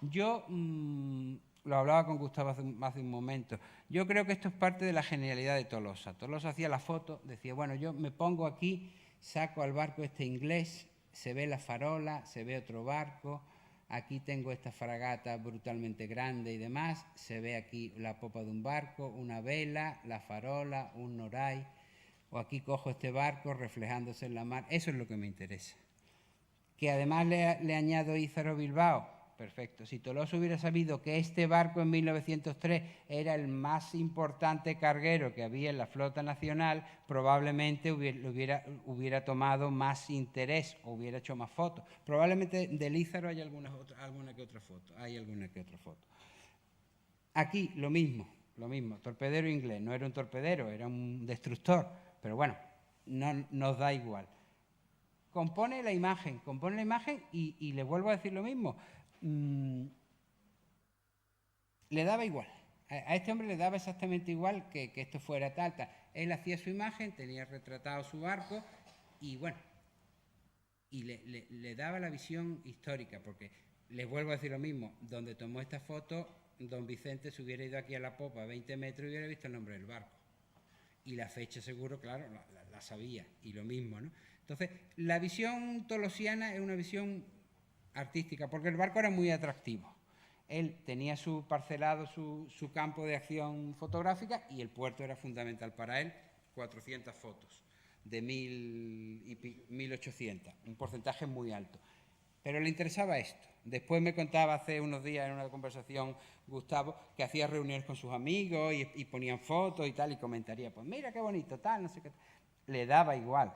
Yo lo hablaba con Gustavo hace un momento. Yo creo que esto es parte de la genialidad de Tolosa. Tolosa hacía la foto, decía, bueno, yo me pongo aquí, saco al barco este inglés, se ve la farola, se ve otro barco, aquí tengo esta fragata brutalmente grande y demás, se ve aquí la popa de un barco, una vela, la farola, un noray, o aquí cojo este barco reflejándose en la mar. Eso es lo que me interesa. Que además le añado Ízaro Bilbao. Perfecto. Si Tolosa hubiera sabido que este barco en 1903 era el más importante carguero que había en la flota nacional, probablemente hubiera tomado más interés o hubiera hecho más fotos. Probablemente del Ízaro hay alguna que otra foto. Aquí lo mismo. Torpedero inglés. No era un torpedero, era un destructor. Pero bueno, no nos da igual. Compone la imagen y le vuelvo a decir lo mismo. Le daba igual. A este hombre le daba exactamente igual que esto fuera tal. Él hacía su imagen, tenía retratado su barco y bueno, y le daba la visión histórica, porque les vuelvo a decir lo mismo, donde tomó esta foto, don Vicente se hubiera ido aquí a la popa a 20 metros y hubiera visto el nombre del barco. Y la fecha seguro, claro, la sabía, y lo mismo, ¿no? Entonces, la visión tolosiana es una visión artística, porque el barco era muy atractivo. Él tenía su parcelado, su campo de acción fotográfica, y el puerto era fundamental para él, 400 fotos de 1.800, un porcentaje muy alto. Pero le interesaba esto. Después me contaba hace unos días en una conversación Gustavo que hacía reuniones con sus amigos y ponían fotos y tal, y comentaría, pues mira qué bonito, tal, no sé qué. Le daba igual.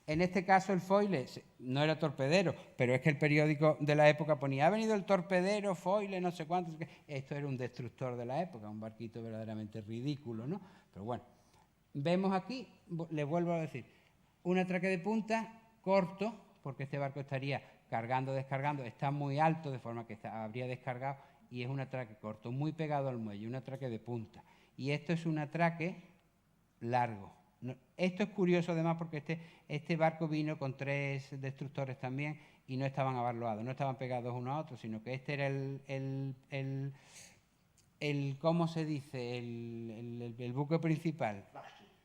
En este caso el foile no era torpedero, pero es que el periódico de la época ponía, ha venido el torpedero, foile, no sé cuánto. Esto era un destructor de la época, un barquito verdaderamente ridículo, ¿no? Pero bueno, vemos aquí, les vuelvo a decir, un atraque de punta corto, porque este barco estaría cargando, descargando, está muy alto, de forma que habría descargado, y es un atraque corto, muy pegado al muelle, un atraque de punta. Y esto es un atraque largo. Esto es curioso además porque este barco vino con 3 destructores también y no estaban abarloados, no estaban pegados uno a otro, sino que este era ¿cómo se dice? El buque principal.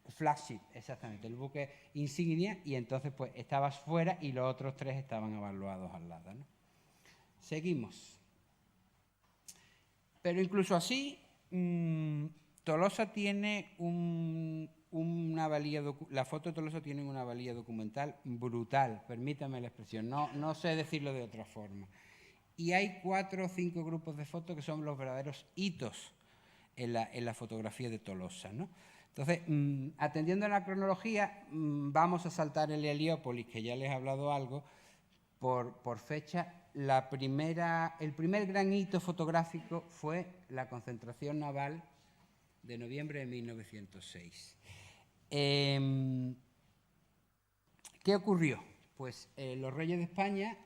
Flagship, exactamente, el buque insignia, y entonces pues estabas fuera y los otros 3 estaban abarloados al lado, ¿no? Seguimos. Pero incluso así, Tolosa tiene una valía, la foto de Tolosa tiene una valía documental brutal, permítame la expresión, no sé decirlo de otra forma. Y hay 4 o 5 grupos de fotos que son los verdaderos hitos en la fotografía de Tolosa, ¿no? Entonces, atendiendo a la cronología, vamos a saltar el Heliópolis, que ya les he hablado algo, por fecha. El primer gran hito fotográfico fue la concentración naval de noviembre de 1906. ¿Qué ocurrió? Pues los reyes de España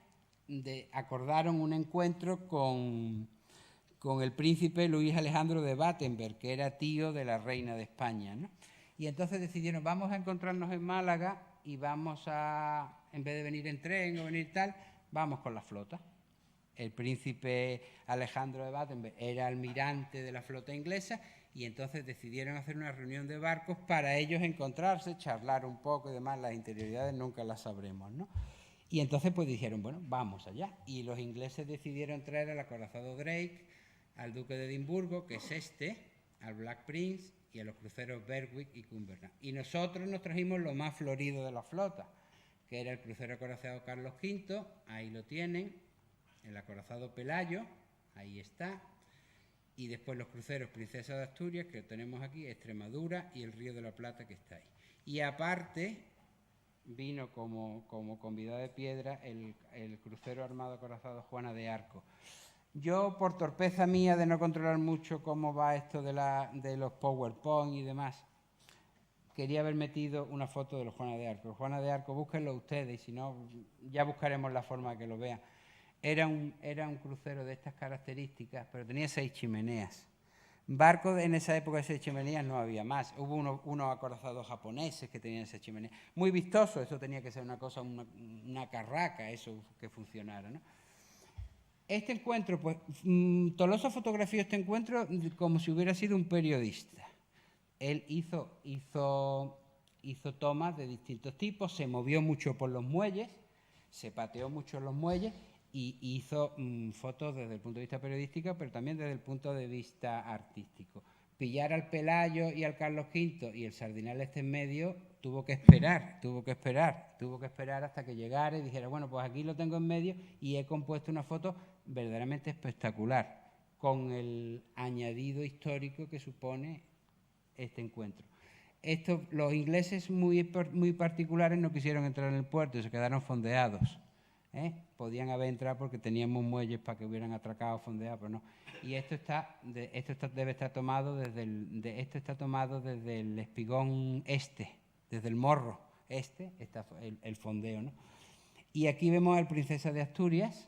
acordaron un encuentro con el príncipe Luis Alejandro de Battenberg, que era tío de la reina de España, ¿no? Y entonces decidieron, vamos a encontrarnos en Málaga y vamos a, en vez de venir en tren o venir tal, vamos con la flota. El príncipe Alejandro de Battenberg era almirante de la flota inglesa y entonces decidieron hacer una reunión de barcos para ellos encontrarse, charlar un poco y demás. Las interioridades nunca las sabremos, ¿no? Y entonces pues dijeron, bueno, vamos allá. Y los ingleses decidieron traer al acorazado Drake, al duque de Edimburgo, que es al Black Prince y a los cruceros Berwick y Cumberland. Y nosotros nos trajimos lo más florido de la flota, que era el crucero acorazado Carlos V, ahí lo tienen, el acorazado Pelayo, ahí está, y después los cruceros Princesa de Asturias, que lo tenemos aquí, Extremadura y el Río de la Plata, que está ahí. Y aparte vino como convidado de piedra el crucero armado acorazado Juana de Arco. Yo, por torpeza mía de no controlar mucho cómo va esto de los PowerPoint y demás, quería haber metido una foto de los Juana de Arco. Los Juana de Arco, búsquenlo ustedes, y si no, ya buscaremos la forma de que lo vean. Era un crucero de estas características, pero tenía 6 chimeneas. Barcos en esa época de 6 chimeneas no había más. Hubo unos acorazados japoneses que tenían 6 chimeneas. Muy vistoso, eso tenía que ser una cosa, una carraca, eso que funcionara, ¿no? Este encuentro, pues, Tolosa fotografió este encuentro como si hubiera sido un periodista. Él hizo tomas de distintos tipos, se movió mucho por los muelles, se pateó mucho en los muelles y hizo fotos desde el punto de vista periodístico, pero también desde el punto de vista artístico. Pillar al Pelayo y al Carlos V y el Sardinal en medio tuvo que esperar hasta que llegara y dijera, bueno, pues aquí lo tengo en medio y he compuesto una foto verdaderamente espectacular, con el añadido histórico que supone este encuentro. Los ingleses muy particulares no quisieron entrar en el puerto y se quedaron fondeados. Podían haber entrado porque teníamos muelles para que hubieran atracado, fondeado, pero no. Y esto debe estar tomado desde el espigón desde el morro está el fondeo, ¿no? Y aquí vemos al Princesa de Asturias,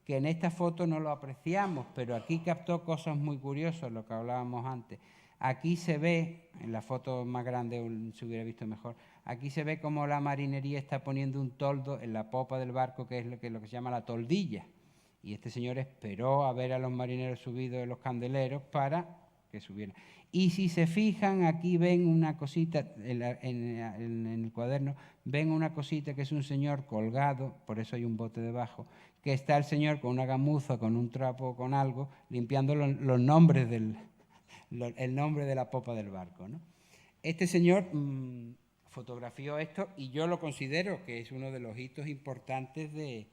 que en esta foto no lo apreciamos, pero aquí captó cosas muy curiosas, lo que hablábamos antes. Aquí se ve, en la foto más grande se hubiera visto mejor, aquí se ve cómo la marinería está poniendo un toldo en la popa del barco, que es lo que se llama la toldilla. Y este señor esperó a ver a los marineros subidos de los candeleros para que subieran. Y si se fijan, aquí ven una cosita, en el cuaderno, ven una cosita que es un señor colgado, por eso hay un bote debajo, que está el señor con una gamuza, con un trapo, con algo, limpiando los nombres el nombre de la popa del barco, ¿no? Este señor fotografió esto y yo lo considero que es uno de los hitos importantes de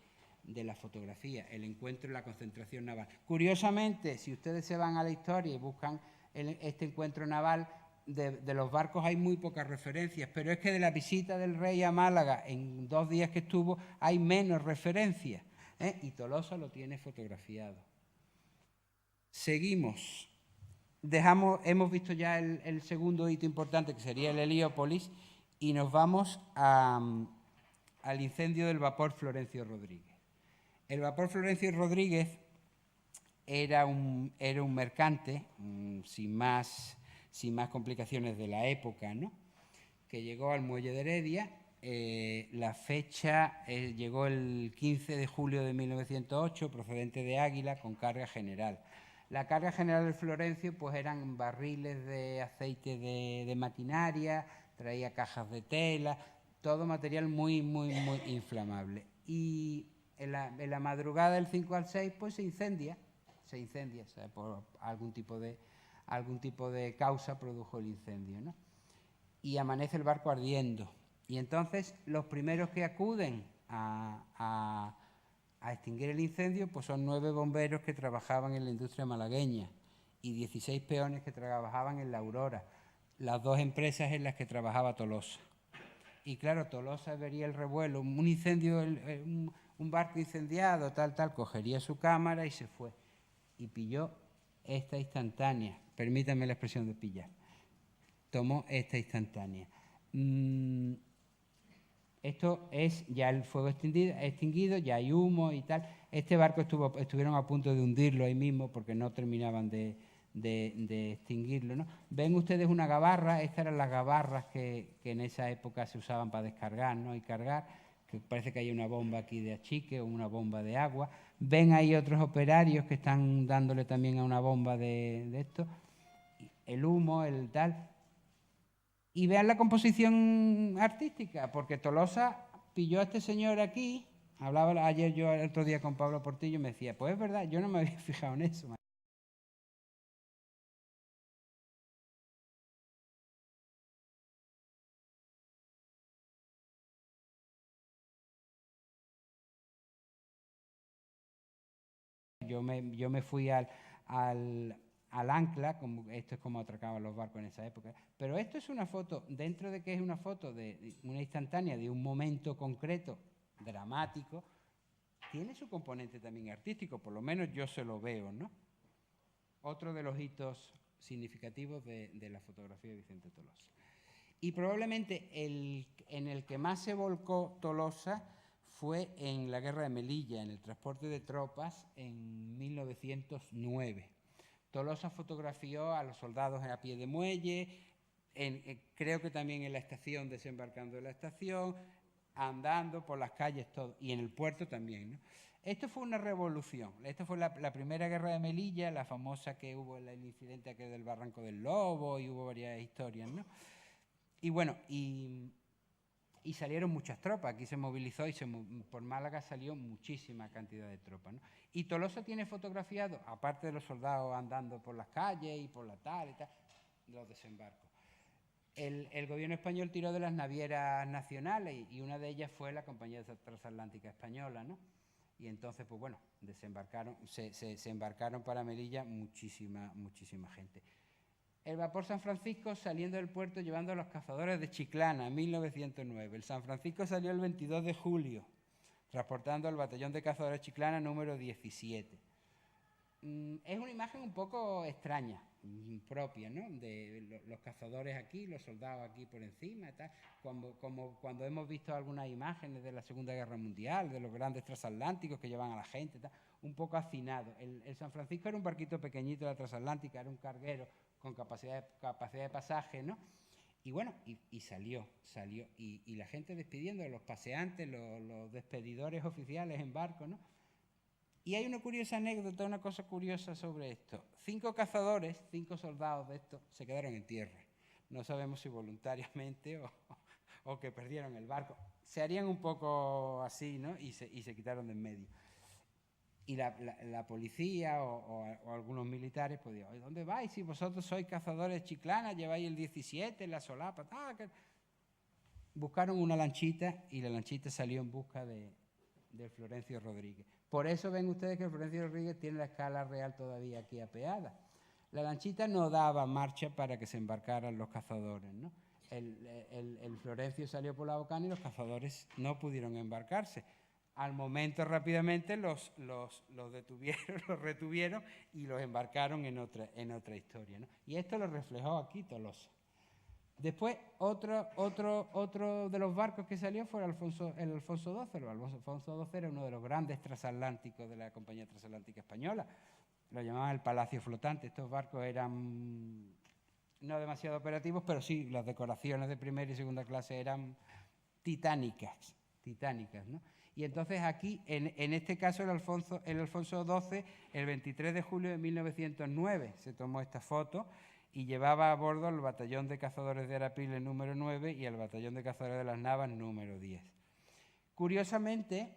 la fotografía, el encuentro en la concentración naval. Curiosamente, si ustedes se van a la historia y buscan este encuentro naval, de los barcos hay muy pocas referencias, pero es que de la visita del rey a Málaga en 2 días que estuvo hay menos referencias, ¿eh? Y Tolosa lo tiene fotografiado. Seguimos. Hemos visto ya el segundo hito importante, que sería el Heliópolis, y nos vamos al incendio del vapor Florencio Rodríguez. El vapor Florencio Rodríguez era un mercante, sin más complicaciones de la época, ¿no?, que llegó al muelle de Heredia. La fecha llegó el 15 de julio de 1908, procedente de Águila, con carga general. La carga general del Florencio pues eran barriles de aceite de maquinaria, traía cajas de tela, todo material muy inflamable. Y en la madrugada del 5 al 6 pues se incendia, o sea, por algún tipo de causa produjo el incendio, ¿no? Y amanece el barco ardiendo. Y entonces los primeros que acuden a extinguir el incendio pues son 9 bomberos que trabajaban en la industria malagueña y 16 peones que trabajaban en la Aurora, las 2 empresas en las que trabajaba Tolosa. Y claro, Tolosa vería el revuelo, un incendio, un barco incendiado, tal, cogería su cámara y se fue. Y pilló esta instantánea, permítanme la expresión de pillar, tomó esta instantánea. Esto es ya el fuego extinguido, ya hay humo y tal. Este barco estuvieron a punto de hundirlo ahí mismo porque no terminaban de extinguirlo, ¿no? Ven ustedes una gabarra, estas eran las gabarras que en esa época se usaban para descargar, ¿no?, y cargar, que parece que hay una bomba aquí de achique o una bomba de agua. Ven ahí otros operarios que están dándole también a una bomba de esto, el humo, el tal. Y vean la composición artística, porque Tolosa pilló a este señor aquí, hablaba ayer yo el otro día con Pablo Portillo y me decía, pues es verdad, yo no me había fijado en eso. Yo me fui al ancla, como esto es como atracaban los barcos en esa época. Pero esto es una foto, dentro de que es una foto de una instantánea de un momento concreto, dramático, tiene su componente también artístico, por lo menos yo se lo veo, ¿no? Otro de los hitos significativos de la fotografía de Vicente Tolosa. Y probablemente en el que más se volcó Tolosa fue en la Guerra de Melilla, en el transporte de tropas en 1909. Tolosa fotografió a los soldados a pie de muelle, creo que también en la estación, desembarcando en la estación, andando por las calles, todo, y en el puerto también, ¿no? Esto fue una revolución. Esto fue la primera Guerra de Melilla, la famosa que hubo, el incidente aquel del Barranco del Lobo, y hubo varias historias, ¿no? Y bueno, y salieron muchas tropas. Aquí se movilizó y por Málaga salió muchísima cantidad de tropas, ¿no? Y Tolosa tiene fotografiado, aparte de los soldados andando por las calles y por la tal y tal, los desembarcos. El gobierno español tiró de las navieras nacionales y una de ellas fue la Compañía Transatlántica Española, ¿no? Y entonces, pues bueno, se embarcaron para Melilla muchísima gente. El vapor San Francisco saliendo del puerto llevando a los cazadores de Chiclana, en 1909. El San Francisco salió el 22 de julio, transportando al batallón de cazadores Chiclana número 17. Es una imagen un poco extraña, propia, ¿no? De los cazadores aquí, los soldados aquí por encima, tal. Como cuando hemos visto algunas imágenes de la Segunda Guerra Mundial, de los grandes transatlánticos que llevan a la gente, tal, un poco hacinado. El San Francisco era un barquito pequeñito de la transatlántica, era un carguero con capacidad de pasaje, ¿no? Y bueno, y salió. Y la gente despidiendo, los paseantes, los despedidores oficiales en barco, ¿no? Y hay una curiosa anécdota, una cosa curiosa sobre esto. 5 cazadores, 5 soldados de estos, se quedaron en tierra. No sabemos si voluntariamente o que perdieron el barco. Se harían un poco así, ¿no? Y se quitaron de en medio. Y la policía o algunos militares pues dijeron, ¿dónde vais? Si vosotros sois cazadores Chiclana, lleváis el 17, la solapa, tal. Buscaron una lanchita y la lanchita salió en busca de Florencio Rodríguez. Por eso ven ustedes que Florencio Rodríguez tiene la escala real todavía aquí apeada, La lanchita no daba marcha para que se embarcaran los cazadores, ¿no? El Florencio salió por la bocana y los cazadores no pudieron embarcarse. Al momento, rápidamente, los detuvieron, los retuvieron y los embarcaron en otra historia, ¿no? Y esto lo reflejó aquí Tolosa. Después, otro de los barcos que salió fue el Alfonso XII. El Alfonso XII era uno de los grandes transatlánticos de la Compañía Transatlántica Española. Lo llamaban el Palacio Flotante. Estos barcos eran no demasiado operativos, pero sí, las decoraciones de primera y segunda clase eran titánicas, ¿no? Y entonces aquí, en este caso, el Alfonso XII, el 23 de julio de 1909 se tomó esta foto y llevaba a bordo el batallón de cazadores de Arapiles número 9 y el batallón de cazadores de las Navas número 10. Curiosamente,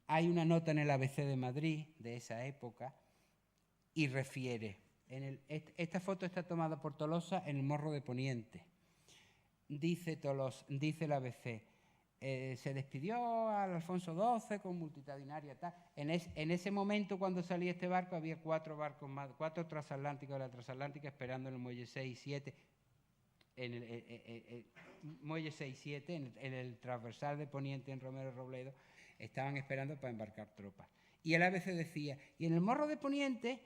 hay una nota en el ABC de Madrid de esa época y refiere, esta foto está tomada por Tolosa en el Morro de Poniente. Dice el ABC, se despidió al Alfonso XII con multitudinaria tal. En ese momento, cuando salía este barco, había 4 barcos más, 4 transatlánticos de la transatlántica esperando en el muelle 6 y 7, muelle 6 y 7, en el transversal de Poniente, en Romero Robledo, estaban esperando para embarcar tropas. Y el ABC decía, y en el Morro de Poniente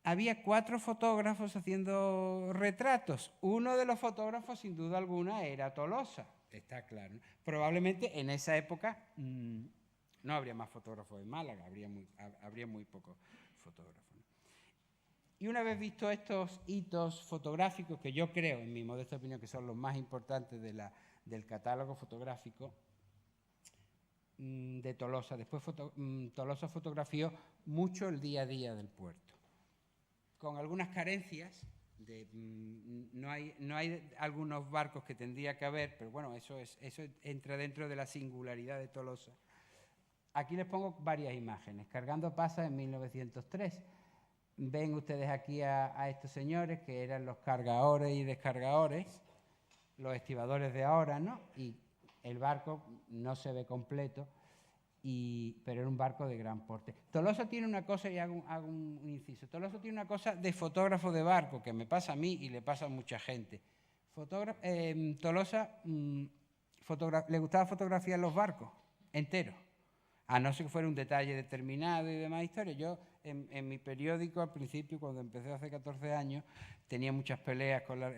había 4 fotógrafos haciendo retratos. Uno de los fotógrafos, sin duda alguna, era Tolosa. Está claro, ¿no? Probablemente en esa época no habría más fotógrafos en Málaga, habría muy pocos fotógrafos, ¿no? Y una vez visto estos hitos fotográficos, que yo creo, en mi modesta opinión, que son los más importantes del catálogo fotográfico de Tolosa, después Tolosa fotografió mucho el día a día del puerto, con algunas carencias. No hay algunos barcos que tendría que haber, pero bueno, eso entra dentro de la singularidad de Tolosa. Aquí les pongo varias imágenes. Cargando pasas en 1903. Ven ustedes aquí a estos señores que eran los cargadores y descargadores, los estibadores de ahora, ¿no? Y el barco no se ve completo, pero era un barco de gran porte. Tolosa tiene una cosa, y hago un inciso, Tolosa tiene una cosa de fotógrafo de barco, que me pasa a mí y le pasa a mucha gente. Tolosa le gustaba fotografiar los barcos enteros, a no ser que fuera un detalle determinado y demás historias. Yo, en mi periódico, al principio, cuando empecé hace 14 años, tenía muchas peleas con la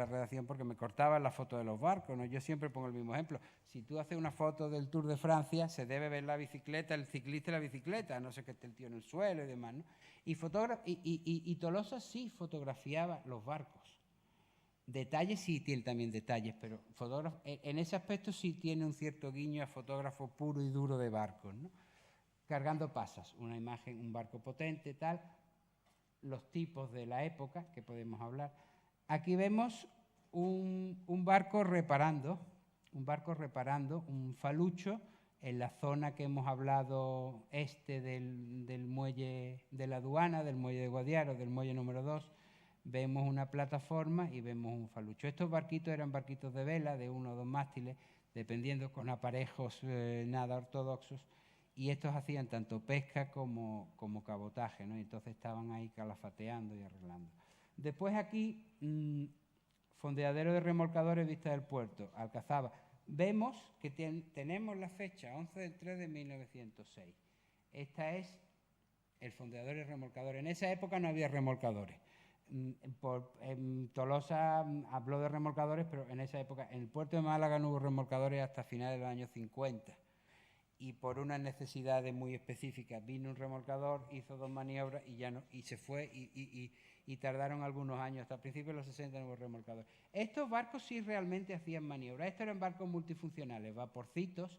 redacción porque me cortaban las fotos de los barcos, ¿no? Yo siempre pongo el mismo ejemplo. Si tú haces una foto del Tour de Francia, se debe ver la bicicleta, el ciclista y la bicicleta, a no ser que esté el tío en el suelo y demás, ¿no? Y Tolosa sí fotografiaba los barcos. Detalles sí tiene también detalles, pero en ese aspecto sí tiene un cierto guiño a fotógrafo puro y duro de barcos, ¿no? Cargando pasas, una imagen, un barco potente, tal, los tipos de la época que podemos hablar. Aquí vemos un barco reparando, un falucho en la zona que hemos hablado del muelle de la aduana, del muelle de Guadiaro, del muelle número 2. Vemos una plataforma y vemos un falucho. Estos barquitos eran barquitos de vela de 1 o 2 mástiles, dependiendo con aparejos nada ortodoxos, y estos hacían tanto pesca como cabotaje, ¿no? Y entonces estaban ahí calafateando y arreglando. Después aquí, fondeadero de remolcadores vista del puerto, Alcazaba. Vemos que tenemos la fecha, 11 del 3 de 1906. Esta es el fondeador y remolcadores. En esa época no había remolcadores. Tolosa habló de remolcadores, pero en esa época en el puerto de Málaga no hubo remolcadores hasta finales de los años 50. Y por unas necesidades muy específicas vino un remolcador, hizo 2 maniobras y se fue y tardaron algunos años. Hasta principios de los 60 no hubo remolcadores. Estos barcos sí realmente hacían maniobras. Estos eran barcos multifuncionales, vaporcitos,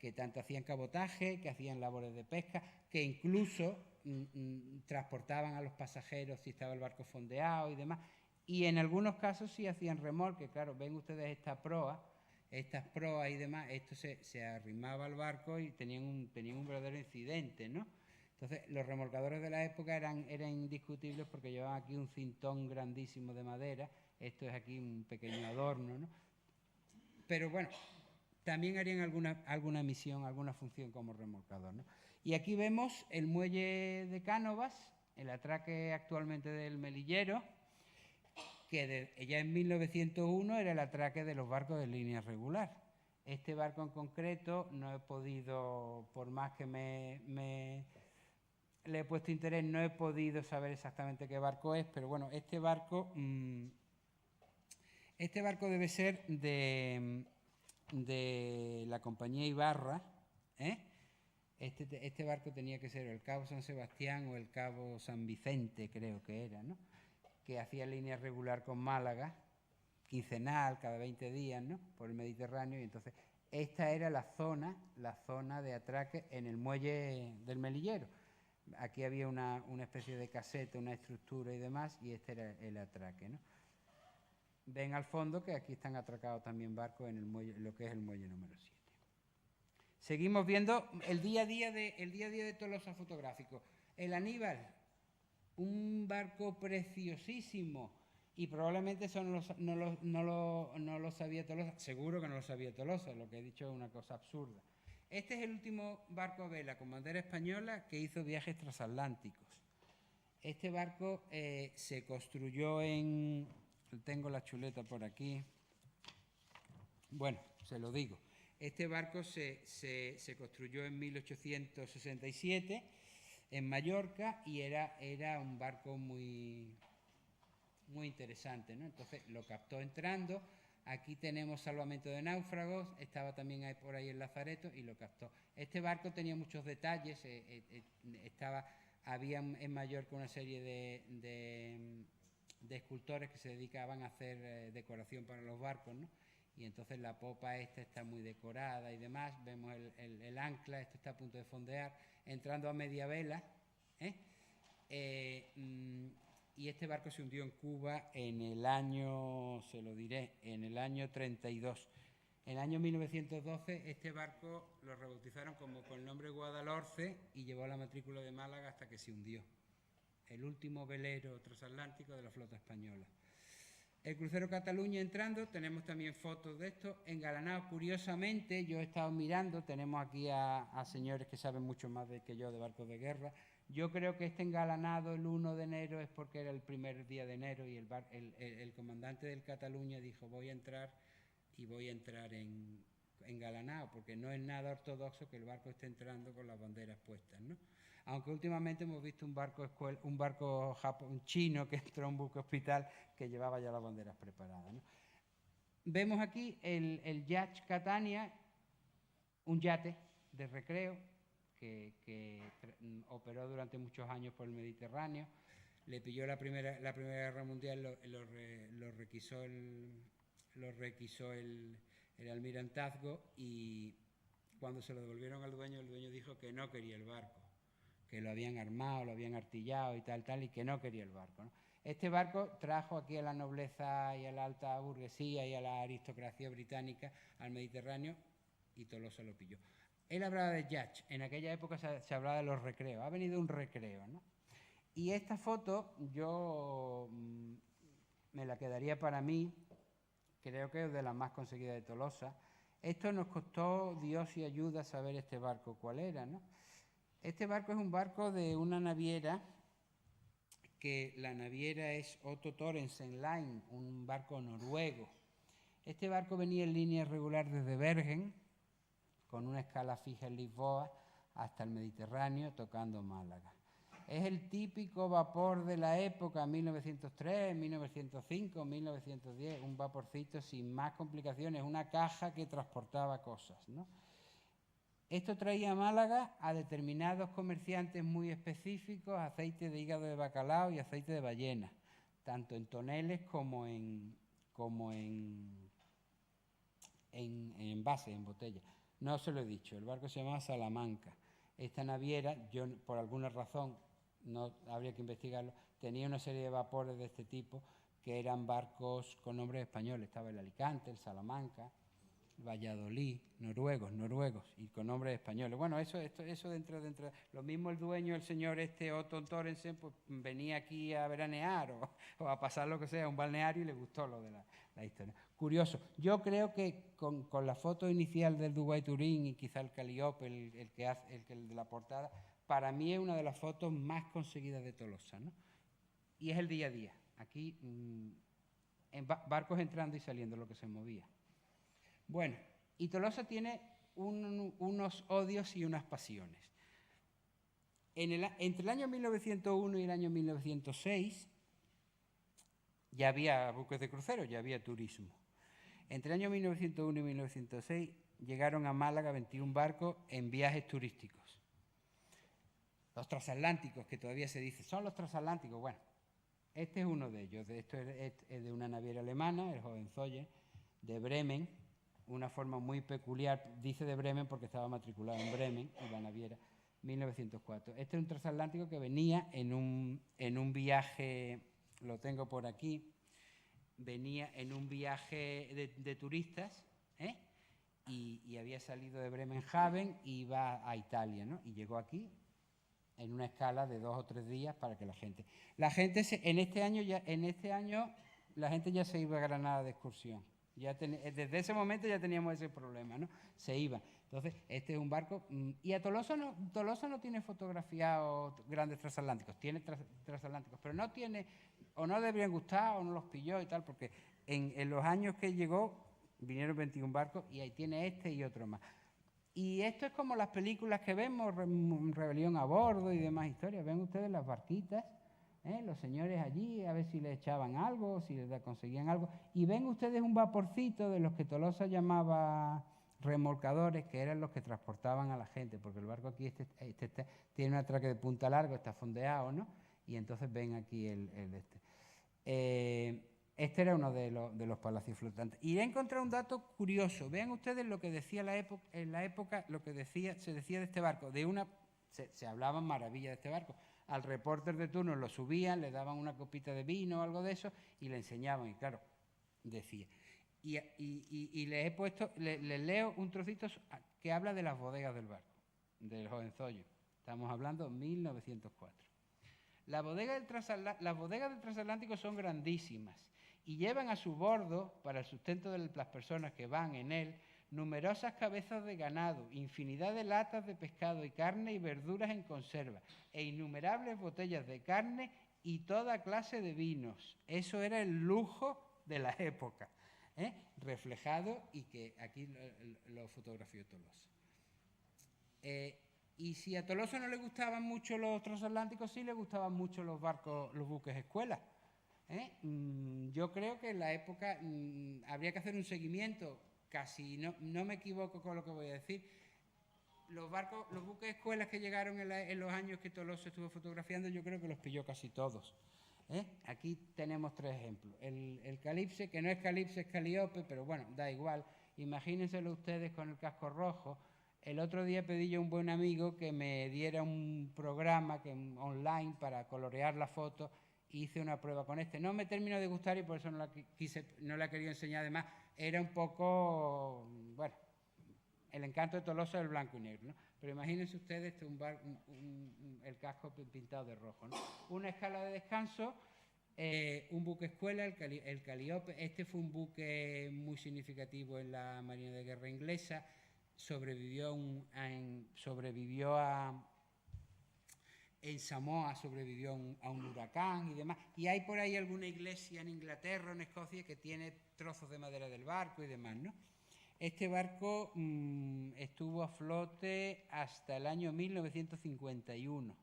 que tanto hacían cabotaje, que hacían labores de pesca, que incluso transportaban a los pasajeros si estaba el barco fondeado y demás. Y en algunos casos sí hacían remolque. Claro, ven ustedes estas proas y demás, esto se arrimaba al barco y tenían un verdadero incidente, ¿no? Entonces, los remolcadores de la época eran indiscutibles porque llevaban aquí un cintón grandísimo de madera. Esto es aquí un pequeño adorno, ¿no? Pero bueno, también harían alguna misión, alguna función como remolcador, ¿no? Y aquí vemos el muelle de Cánovas, el atraque actualmente del Melillero, que ya en 1901 era el atraque de los barcos de línea regular. Este barco en concreto no he podido, por más que le he puesto interés, no he podido saber exactamente qué barco es, pero bueno, este barco debe ser de la compañía Ibarra, ¿eh? Este barco tenía que ser el Cabo San Sebastián o el Cabo San Vicente, creo que era, ¿no? Que hacía línea regular con Málaga, quincenal, cada 20 días, ¿no? Por el Mediterráneo, y entonces esta era la zona de atraque en el muelle del Melillero. Aquí había una especie de caseta, una estructura y demás, y este era el atraque, ¿no? Ven al fondo que aquí están atracados también barcos en el muelle, lo que es el muelle número 7. Seguimos viendo el día a día de Tolosa fotográfico. El Aníbal, un barco preciosísimo, y probablemente eso no lo sabía Tolosa, seguro que no lo sabía Tolosa, lo que he dicho es una cosa absurda. Este es el último barco a vela con bandera española que hizo viajes transatlánticos. Este barco se construyó tengo la chuleta por aquí. Bueno, se lo digo. Este barco se construyó en 1867 en Mallorca y era un barco muy interesante, ¿no? Entonces lo captó entrando. Aquí tenemos salvamento de náufragos, estaba también por ahí el Lazareto y lo captó. Este barco tenía muchos detalles, había en Mallorca una serie de escultores que se dedicaban a hacer decoración para los barcos, ¿no? Y entonces la popa esta está muy decorada y demás, vemos el ancla, esto está a punto de fondear, entrando a media vela, y este barco se hundió en Cuba en el año, se lo diré, en el año 32. En el año 1912 este barco lo rebautizaron con el nombre Guadalhorce y llevó la matrícula de Málaga hasta que se hundió. El último velero transatlántico de la flota española. El crucero Cataluña entrando, tenemos también fotos de esto, engalanado. Curiosamente, yo he estado mirando, tenemos aquí a señores que saben mucho más que yo de barcos de guerra. Yo creo que este engalanado el 1 de enero es porque era el primer día de enero y el comandante del Cataluña dijo voy a entrar engalanado, porque no es nada ortodoxo que el barco esté entrando con las banderas puestas, ¿no? Aunque últimamente hemos visto un barco chino que entró a un buque hospital que llevaba ya las banderas preparadas, ¿no? Vemos aquí el Yacht Catania, un yate de recreo que operó durante muchos años por el Mediterráneo. Le pilló la primera Guerra Mundial, lo requisó el almirantazgo, y cuando se lo devolvieron al dueño, el dueño dijo que no quería el barco, que lo habían armado, lo habían artillado y tal, y que no quería el barco, ¿no? Este barco trajo aquí a la nobleza y a la alta burguesía y a la aristocracia británica al Mediterráneo y Tolosa lo pilló. Él hablaba de yacht, en aquella época se hablaba de los recreos, ha venido un recreo, ¿no? Y esta foto yo me la quedaría para mí, creo que es de las más conseguidas de Tolosa. Esto nos costó Dios y ayuda saber este barco cuál era, ¿no? Este barco es un barco de una naviera, que la naviera es Otto Thoresen Line, un barco noruego. Este barco venía en línea regular desde Bergen, con una escala fija en Lisboa, hasta el Mediterráneo, tocando Málaga. Es el típico vapor de la época, 1903, 1905, 1910, un vaporcito sin más complicaciones, una caja que transportaba cosas, ¿no? Esto traía a Málaga a determinados comerciantes muy específicos, aceite de hígado de bacalao y aceite de ballena, tanto en toneles como en envases, en botellas. No se lo he dicho, el barco se llamaba Salamanca. Esta naviera, yo por alguna razón, no habría que investigarlo, tenía una serie de vapores de este tipo que eran barcos con nombres españoles. Estaba el Alicante, el Salamanca, Valladolid, noruegos y con nombres españoles. Bueno, eso dentro. Lo mismo el dueño, el señor Otto Thoresen, pues venía aquí a veranear o a pasar lo que sea, un balneario, y le gustó lo de la historia. Curioso. Yo creo que con la foto inicial del Dubai Turín y quizá el Calliope, el de la portada, para mí es una de las fotos más conseguidas de Tolosa, ¿no? Y es el día a día. Aquí, en barcos entrando y saliendo, lo que se movía. Bueno, y Tolosa tiene unos odios y unas pasiones. Entre el año 1901 y el año 1906 ya había buques de crucero, ya había turismo. Entre el año 1901 y 1906 llegaron a Málaga 21 barcos en viajes turísticos. Los transatlánticos, que todavía se dice, son los transatlánticos. Bueno, este es uno de ellos. Esto es de una naviera alemana, el Hohenzollern, de Bremen, una forma muy peculiar. Dice de Bremen porque estaba matriculado en Bremen, en la naviera, 1904. Este es un transatlántico que venía en un viaje, lo tengo por aquí, venía en un viaje de turistas, y había salido de Bremenhaven y iba a Italia, ¿no? Y llegó aquí en una escala de 2 o 3 días para que la gente en este año la gente ya se iba a Granada de excursión. Desde ese momento ya teníamos ese problema, ¿no? Se iba. Entonces, este es un barco, y a Tolosa no tiene fotografiados grandes transatlánticos, tiene transatlánticos, pero no tiene, o no le deberían gustar, o no los pilló y tal, porque en los años que llegó vinieron 21 barcos y ahí tiene este y otro más. Y esto es como las películas que vemos, Rebelión a bordo y demás historias. Ven ustedes las barquitas, los señores allí, a ver si les echaban algo, si les conseguían algo. Y ven ustedes un vaporcito de los que Tolosa llamaba remolcadores, que eran los que transportaban a la gente, porque el barco aquí tiene un atraque de punta largo, está fondeado, ¿no? Y entonces ven aquí este era uno de los palacios flotantes. Y he encontrado un dato curioso. Vean ustedes lo que decía en la época, lo que se decía de este barco. Se hablaban maravillas de este barco. Al reporter de turno lo subían, le daban una copita de vino o algo de eso y le enseñaban. Y claro, decía. Y les he puesto, les leo un trocito que habla de las bodegas del barco, del Hohenzollern. Estamos hablando de 1904. Las bodegas del transatlántico son grandísimas y llevan a su bordo, para el sustento de las personas que van en él, numerosas cabezas de ganado, infinidad de latas de pescado y carne y verduras en conserva, e innumerables botellas de carne y toda clase de vinos. Eso era el lujo de la época, reflejado, y que aquí lo fotografió Tolosa. Y si a Tolosa no le gustaban mucho los transatlánticos, sí le gustaban mucho los buques escuela. Yo creo que en la época habría que hacer un seguimiento, casi no me equivoco con lo que voy a decir. Los buques escuelas que llegaron en los años que Tolosa estuvo fotografiando, yo creo que los pilló casi todos. Aquí tenemos 3 ejemplos. El Calipse, que no es Calipse, es Calíope, pero bueno, da igual. Imagínenselo ustedes con el casco rojo. El otro día pedí yo a un buen amigo que me diera un programa online para colorear la foto. Hice una prueba con este. No me terminó de gustar y por eso no la quería enseñar. Además, era un poco, bueno, el encanto de Tolosa del blanco y negro, ¿no? Pero imagínense ustedes el casco pintado de rojo, ¿no? Una escala de descanso, un buque escuela, el Calíope. Este fue un buque muy significativo en la Marina de Guerra inglesa. En Samoa sobrevivió a un huracán y demás. Y hay por ahí alguna iglesia en Inglaterra o en Escocia que tiene trozos de madera del barco y demás, ¿no? Este barco estuvo a flote hasta el año 1951,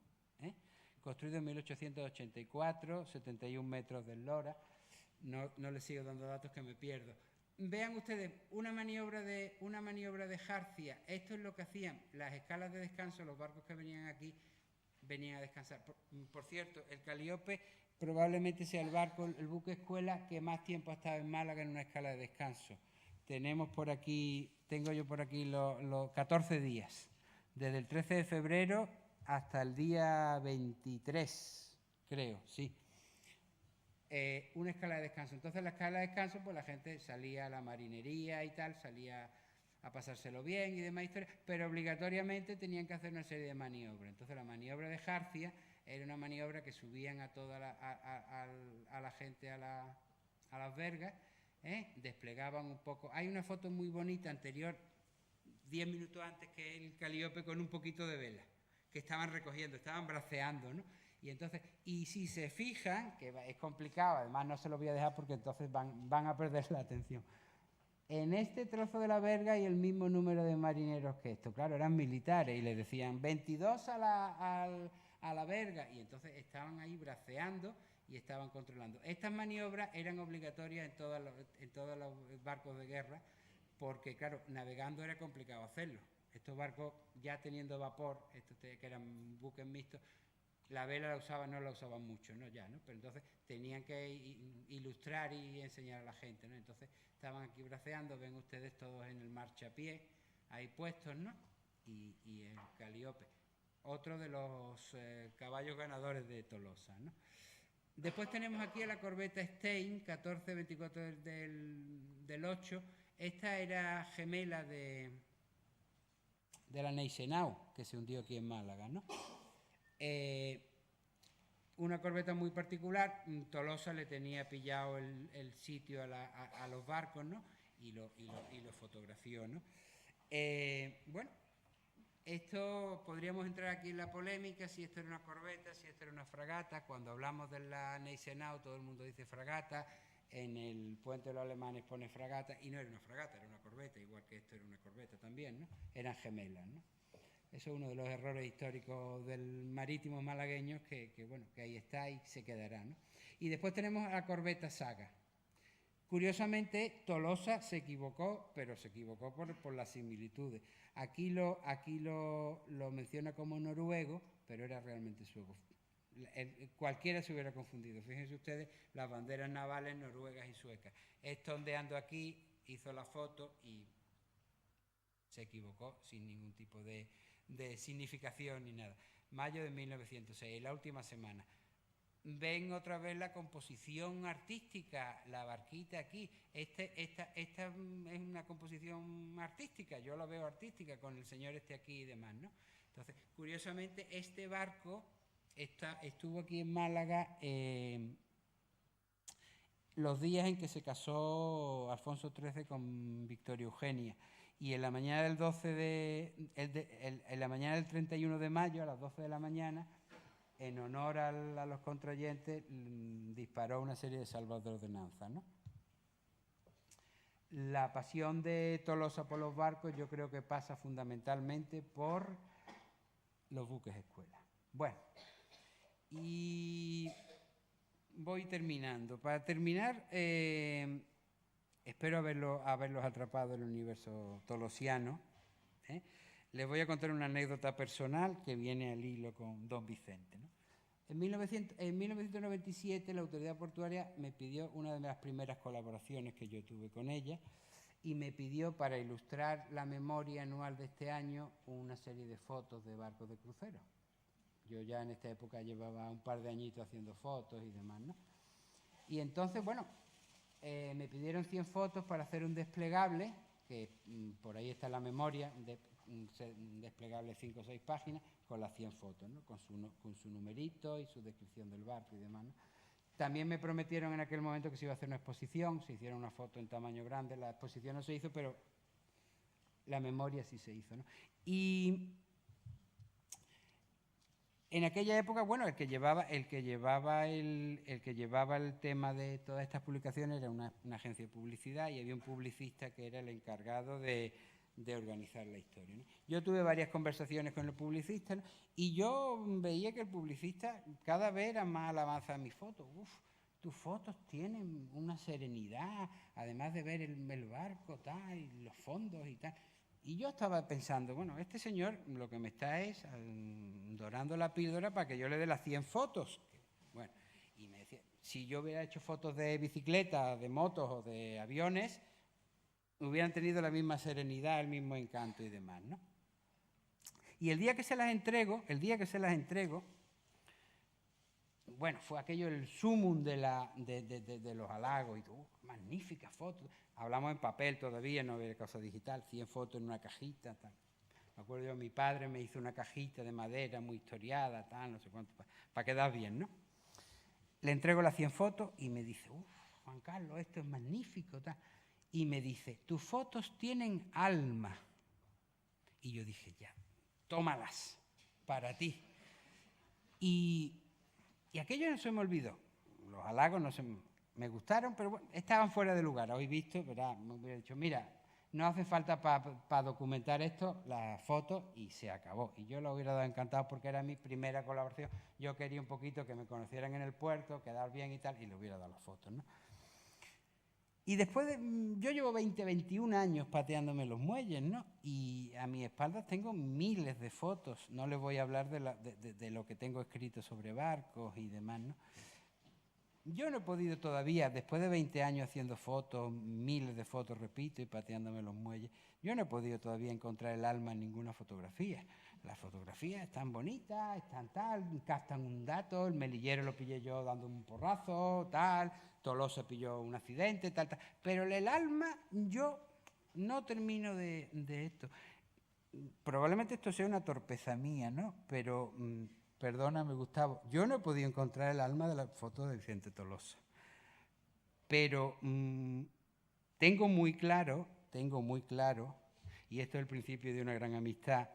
construido en 1884, 71 metros de eslora. No les sigo dando datos que me pierdo. Vean ustedes, una maniobra de jarcia. Esto es lo que hacían las escalas de descanso, los barcos que venían aquí venían a descansar. Por cierto, el Calíope probablemente sea el buque escuela que más tiempo ha estado en Málaga en una escala de descanso. Tengo yo por aquí los 14 días, desde el 13 de febrero hasta el día 23, creo, sí. Una escala de descanso. Entonces, la escala de descanso, pues la gente salía a la marinería y tal, salía a pasárselo bien y demás historias, pero obligatoriamente tenían que hacer una serie de maniobras. Entonces, la maniobra de jarcia era una maniobra que subían a toda la gente a las vergas, desplegaban un poco. Hay una foto muy bonita anterior, 10 minutos antes, que el Calíope con un poquito de vela, que estaban recogiendo, estaban braceando, ¿no? Y entonces, y si se fijan, que es complicado, además no se lo voy a dejar porque entonces van a perder la atención. En este trozo de la verga hay el mismo número de marineros que esto. Claro, eran militares y les decían 22 a la verga. Y entonces estaban ahí braceando y estaban controlando. Estas maniobras eran obligatorias en todos los barcos de guerra porque, claro, navegando era complicado hacerlo. Estos barcos, ya teniendo vapor, estos que eran buques mixtos, la vela no la usaban mucho, ¿no? Ya, ¿no? Pero entonces tenían que ilustrar y enseñar a la gente, ¿no? Entonces estaban aquí braceando, ven ustedes todos en el marchapié, ahí puestos, ¿no? Y el Calíope, otro de los caballos ganadores de Tolosa, ¿no? Después tenemos aquí a la corbeta Stein, 14-24 del 8. Esta era gemela de la Neisenau, que se hundió aquí en Málaga, ¿no? Una corbeta muy particular. Tolosa le tenía pillado el sitio a los barcos, ¿no? Y lo fotografió, ¿no? Bueno, esto podríamos entrar aquí en la polémica, si esto era una corbeta, si esto era una fragata. Cuando hablamos de la Neisenau todo el mundo dice fragata, en el Puente de los Alemanes pone fragata, y no era una fragata, era una corbeta, igual que esto era una corbeta también, ¿no? Eran gemelas, ¿no? Eso es uno de los errores históricos del marítimo malagueño que ahí está y se quedará, ¿no? Y después tenemos a la corbeta Saga. Curiosamente, Tolosa se equivocó, pero se equivocó por las similitudes. Aquí lo menciona como noruego, pero era realmente sueco. Cualquiera se hubiera confundido. Fíjense ustedes las banderas navales noruegas y suecas. Esto ondeando aquí, hizo la foto y se equivocó sin ningún tipo de significación ni nada. Mayo de 1906, la última semana. Ven otra vez la composición artística, la barquita aquí. Esta es una composición artística, yo la veo artística con el señor aquí y demás, ¿no? Entonces, curiosamente, este barco estuvo aquí en Málaga los días en que se casó Alfonso XIII con Victoria Eugenia. Y en la mañana del 31 de mayo, a las 12 de la mañana, en honor a los contrayentes, disparó una serie de salvaordenanzas, ¿no? La pasión de Tolosa por los barcos yo creo que pasa fundamentalmente por los buques escuela. Bueno, y voy terminando. Para terminar, espero haberlos atrapado en el universo tolosiano. Les voy a contar una anécdota personal que viene al hilo con don Vicente, ¿no? En 1997 la autoridad portuaria me pidió una de las primeras colaboraciones que yo tuve con ella y me pidió para ilustrar la memoria anual de este año una serie de fotos de barcos de crucero. Yo ya en esta época llevaba un par de añitos haciendo fotos y demás, ¿no? Y entonces, bueno, me pidieron 100 fotos para hacer un desplegable, que por ahí está la memoria, un desplegable de 5 o 6 páginas, con las 100 fotos, ¿no? Con su numerito y su descripción del barco y demás, ¿no? También me prometieron en aquel momento que se iba a hacer una exposición, se hicieron una foto en tamaño grande, la exposición no se hizo, pero la memoria sí se hizo, ¿no? Y en aquella época, bueno, el que llevaba el tema de todas estas publicaciones era una agencia de publicidad y había un publicista que era el encargado de organizar la historia, ¿no? Yo tuve varias conversaciones con el publicista, ¿no? Y yo veía que el publicista cada vez era más alabanza a mis fotos. Tus fotos tienen una serenidad, además de ver el barco, tal, y los fondos y tal. Y yo estaba pensando, bueno, este señor lo que me está es dorando la píldora para que yo le dé las 100 fotos. Bueno, y me decía, si yo hubiera hecho fotos de bicicletas, de motos o de aviones, hubieran tenido la misma serenidad, el mismo encanto y demás, ¿no? Y el día que se las entrego, bueno, fue aquello el sumum de los halagos y magníficas fotos. Hablamos en papel todavía, no había cosa digital, 100 fotos en una cajita, tal. Me acuerdo yo, mi padre me hizo una cajita de madera muy historiada, tal, no sé cuánto, para quedar bien, ¿no? Le entrego las 100 fotos y me dice, Juan Carlos, esto es magnífico, tal. Y me dice, tus fotos tienen alma. Y yo dije, ya, tómalas. para ti. Y aquello no se me olvidó. Los halagos no se me gustaron, pero bueno, estaban fuera de lugar. Habéis visto, ¿verdad? Me hubiera dicho, mira, no hace falta para documentar esto, la foto, y se acabó. Y yo lo hubiera dado encantado porque era mi primera colaboración. Yo quería un poquito que me conocieran en el puerto, quedar bien y tal, y le hubiera dado las fotos, ¿no? Y después yo llevo 21 años pateándome los muelles, ¿no? Y a mi espalda tengo miles de fotos. No les voy a hablar de lo que tengo escrito sobre barcos y demás, ¿no? Yo no he podido todavía, después de 20 años haciendo fotos, miles de fotos, repito, y pateándome los muelles, yo no he podido todavía encontrar el alma en ninguna fotografía. Las fotografías están bonitas, están tal, captan un dato, el Melillero lo pillé yo dando un porrazo, tal, Tolosa pilló un accidente, tal, tal. Pero el alma, yo no termino de esto. Probablemente esto sea una torpeza mía, ¿no? Pero... perdóname, Gustavo, yo no he podido encontrar el alma de la foto de Vicente Tolosa. Pero tengo muy claro, y esto es el principio de una gran amistad,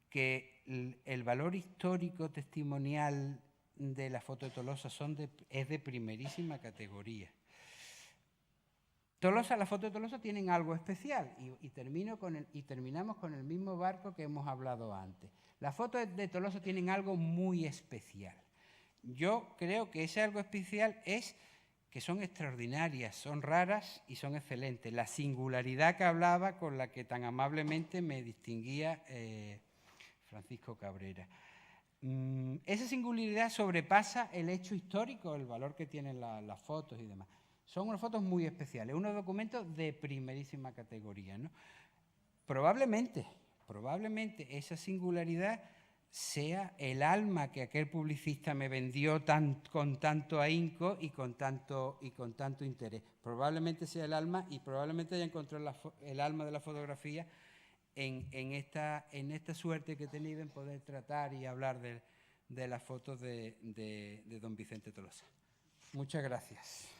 que el valor histórico testimonial de la foto de Tolosa es de primerísima categoría. La foto de Tolosa tienen algo especial y terminamos con el mismo barco que hemos hablado antes. Las fotos de Tolosa tienen algo muy especial. Yo creo que ese algo especial es que son extraordinarias, son raras y son excelentes. La singularidad que hablaba, con la que tan amablemente me distinguía Francisco Cabrera. Esa singularidad sobrepasa el hecho histórico, el valor que tienen las fotos y demás. Son unas fotos muy especiales, unos documentos de primerísima categoría, ¿no? Probablemente esa singularidad sea el alma que aquel publicista me vendió con tanto ahínco y con tanto interés. Probablemente sea el alma y probablemente haya encontrado el alma de la fotografía en esta suerte que he tenido en poder tratar y hablar de las fotos de don Vicente Tolosa. Muchas gracias.